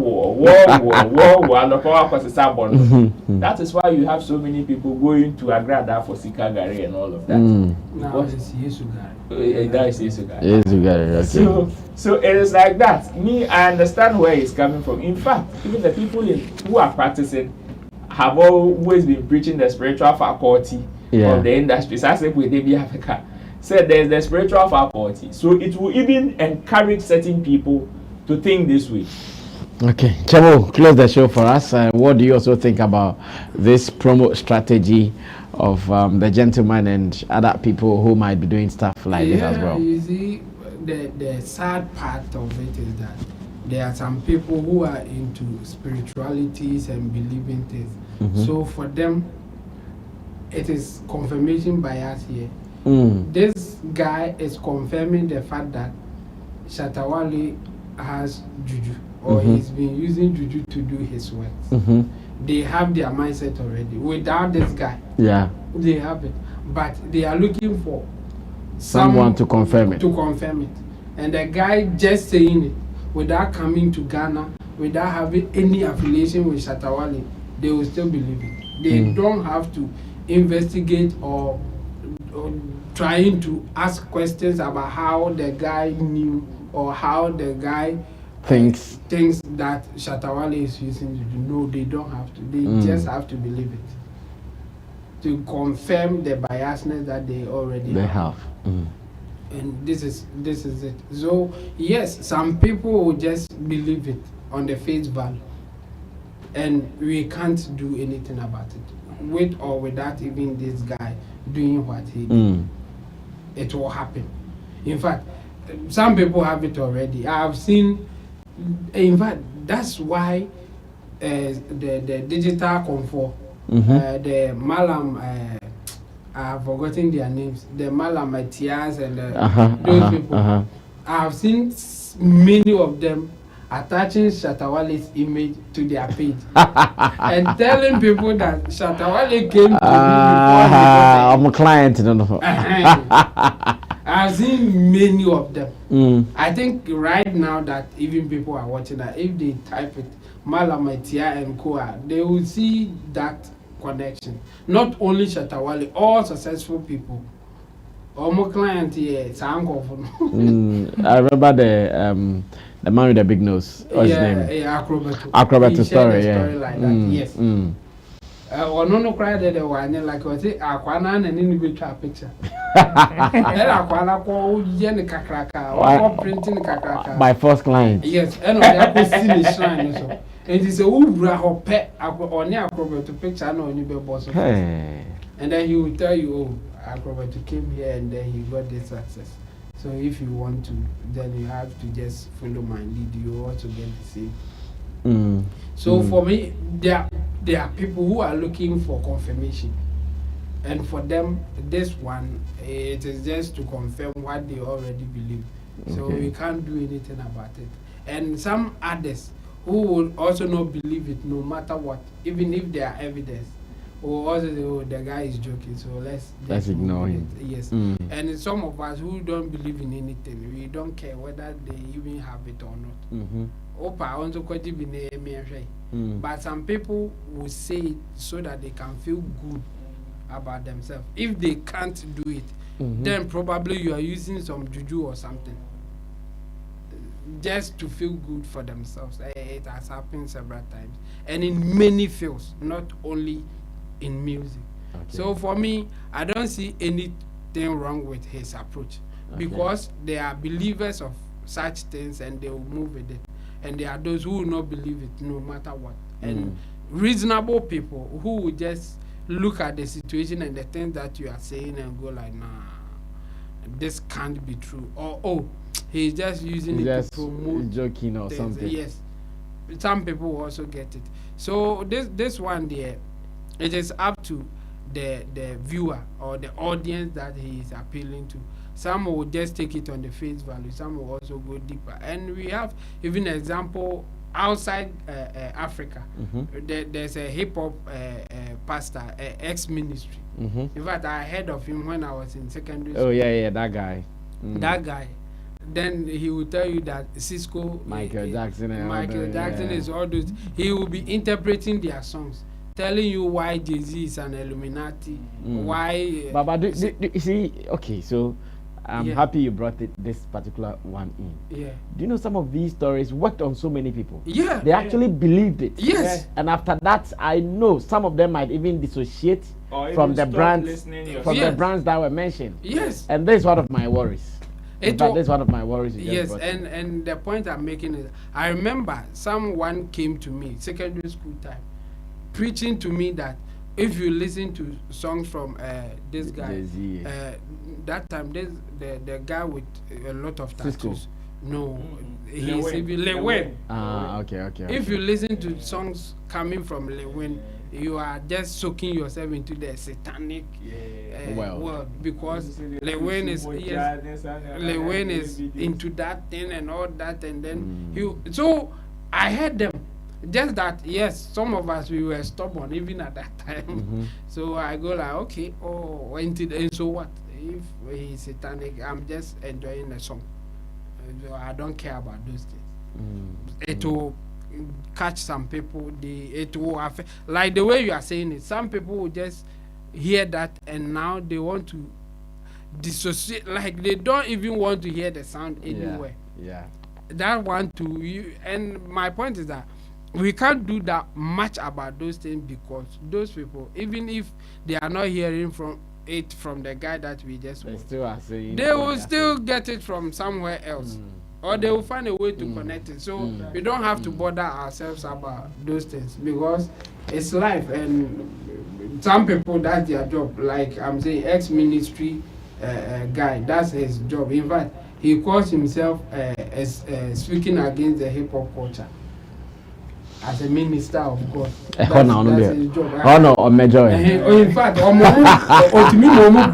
F: and the power was a sabon. That is why you have so many people going to Agrada for Sikagari and all of that.
G: Now it's Yesugari.
F: That is Yesugari. So it is like that. Me, I understand where it's coming from. In fact, even the people who are practicing have always been preaching the spiritual faculty of the industry. So I say with David Africa said there's the spiritual faculty. So it will even encourage certain people to think this way.
D: Okay, Chamo, close the show for us. What do you also think about this promo strategy of the gentleman and other people who might be doing stuff like this as well?
G: You see, the sad part of it is that there are some people who are into spiritualities and believing things. So for them, it is confirmation bias here. This guy is confirming the fact that Shatta Wale has juju, or he's been using juju to do his works. They have their mindset already. Without this guy, they have it, but they are looking for
D: someone to confirm it.
G: And the guy just saying it without coming to Ghana, without having any affiliation with Shatta Wale, they will still believe it. They don't have to investigate or trying to ask questions about how the guy knew or how the guy thinks that Shatta Wale is using to do. No, they don't have to. They just have to believe it to confirm the biasness that they already have. And this is it. So yes, some people will just believe it on the face value, and we can't do anything about it, with or without even this guy doing what he did. It will happen. In fact, some people have it already. I have seen. In fact, that's why the digital comfort, the Malam, I have forgotten their names. The Malam Matias and those people. I have seen many of them attaching Shatta Wale's image to their page and telling people that Shatta Wale came to me before.
D: I'm a client. No.
G: I've seen many of them. I think right now that even people are watching that, if they type it, Malamatia and Koa, they will see that connection. Not only Shatta Wale, all successful people. My client here, it's uncle.
D: I remember the man with the big nose. What's his name? Acrobat story.
G: Like that. Yes. No cry that the one like I say Aquana and any picture. Aquana call Jen Kakraka or printing Kakraka.
D: My first client.
G: Yes, and I could see the shrine. So it is a Ubra or pet or near Acrobat to picture no new boss. And then he will tell you, oh, Acrobat came here and then he got this success. So if you want to, then you have to just follow my lead. You also get the same. So for me, there are people who are looking for confirmation, and for them, this one it is just to confirm what they already believe. So we can't do anything about it. And some others who will also not believe it, no matter what, even if there are evidence, or also say, oh, the guy is joking, so let's
D: ignore him.
G: Yes. And some of us who don't believe in anything, we don't care whether they even have it or not. But some people will say it so that they can feel good about themselves. If they can't do it, then probably you are using some juju or something just to feel good for themselves. It has happened several times, and in many fields, not only in music. So for me, I don't see anything wrong with his approach, because they are believers of such things and they will move with it, and there are those who will not believe it no matter what. And reasonable people who will just look at the situation and the things that you are saying and go like, nah, this can't be true, or oh, he's just using it to promote
D: joking or
G: things.
D: something.
G: Yes, some people also get it. So this one there, it is up to the viewer or the audience that he is appealing to. Some will just take it on the face value, some will also go deeper, and we have even example outside Africa. There's a hip hop pastor, ex-ministry. In fact, I heard of him when I was in secondary school.
D: Oh yeah, that guy.
G: That guy. Then he will tell you that Cisco,
D: Michael Jackson
G: is all those. He will be interpreting their songs, telling you why Jay-Z is an Illuminati, why.
D: But you see, okay, so I'm happy you brought this particular one in.
G: Yeah.
D: Do you know some of these stories worked on so many people?
G: Yeah.
D: They actually believed it.
G: Yes.
D: And after that, I know some of them might even dissociate from the brands, the brands that were mentioned.
G: Yes.
D: And this is one of my worries. This is one of my worries.
G: Yes, and the point I'm making is, I remember someone came to me secondary school time, preaching to me that if you listen to songs from this guy, that time the guy with a lot of tattoos. No, he's Lewin.
D: Okay.
G: If you listen to songs coming from Lewin, you are just soaking yourself into the satanic world, because Lewin is into that thing and all that, and then so I heard them. Just that, yes, some of us, we were stubborn even at that time. So I go like, okay, and so what? If he's satanic, I'm just enjoying the song. So I don't care about those things. It will catch some people. It will affect, like the way you are saying it. Some people will just hear that and now they want to dissociate. Like they don't even want to hear the sound anywhere.
D: Yeah.
G: That one to you. And my point is that we can't do that much about those things, because those people, even if they are not hearing from the guy that we just watched, they will still get it from somewhere else, or they will find a way to connect it. So we don't have to bother ourselves about those things, because it's life, and some people, that's their job. Like I'm saying, ex-ministry guy, that's his job. In fact, he calls himself as speaking against the hip hop culture as a minister of God. That's his job. In fact,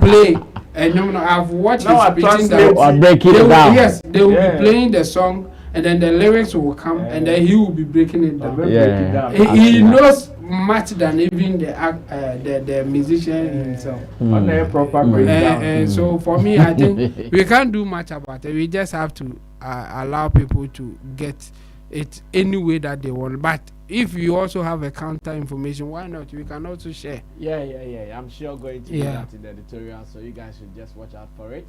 G: play. And I've watched his preaching that yes, they will be playing the song, and then the lyrics will come, and then he will be breaking it down. He knows much than even the musician himself.
F: On a proper breakdown.
G: So for me, I think we can't do much about it. We just have to allow people to get it any way that they want. But if you also have a counter information, why not? We can also share.
D: Yeah. I'm sure going to do that in the editorial, so you guys should just watch out for it.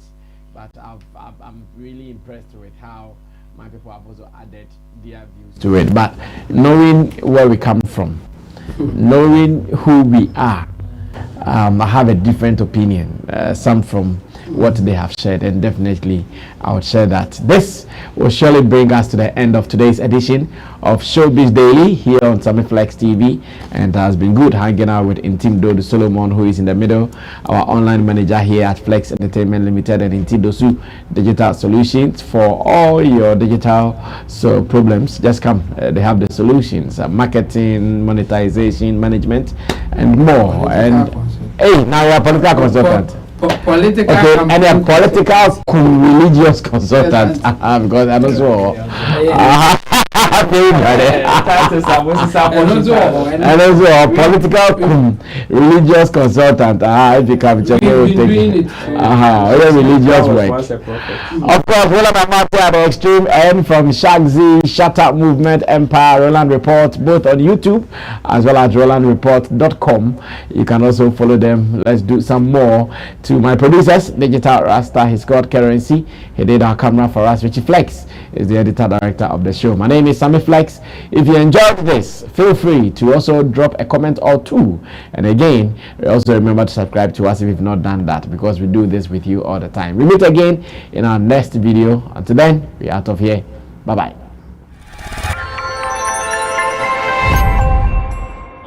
D: But I'm really impressed with how my people have also added their views to it. But knowing where we come from, knowing who we are, I have a different opinion, some from what they have shared, and definitely I would share that. This will surely bring us to the end of today's edition of Showbiz Daily here on Sammy Flex TV, and it has been good hanging out with Intim Dodu Solomon, who is in the middle, our online manager here at Flex Entertainment Limited, and Intim Dosu Digital Solutions. For all your digital problems, just come. They have the solutions: marketing, monetization, management, and more. Hey, now you're a political consultant.
G: Political
D: and a political religious consultant, because I don't know. And also a political religious consultant. If you come to religious work. Of course, Roland Amate at the extreme end from Shagzy, Shatta Movement, Empire, Roland Report, both on YouTube as well as RolandReport.com. You can also follow them. Let's do some more. To my producers, Digital Rasta, he's got currency. He did our camera for us. Richie Flex is the editor director of the show. My name is Sammy Flex. If you enjoyed this, feel free to also drop a comment or two. And again, also remember to subscribe to us if you've not done that, because we do this with you all the time. We meet again in our next video. Until then, we're out of here. Bye bye.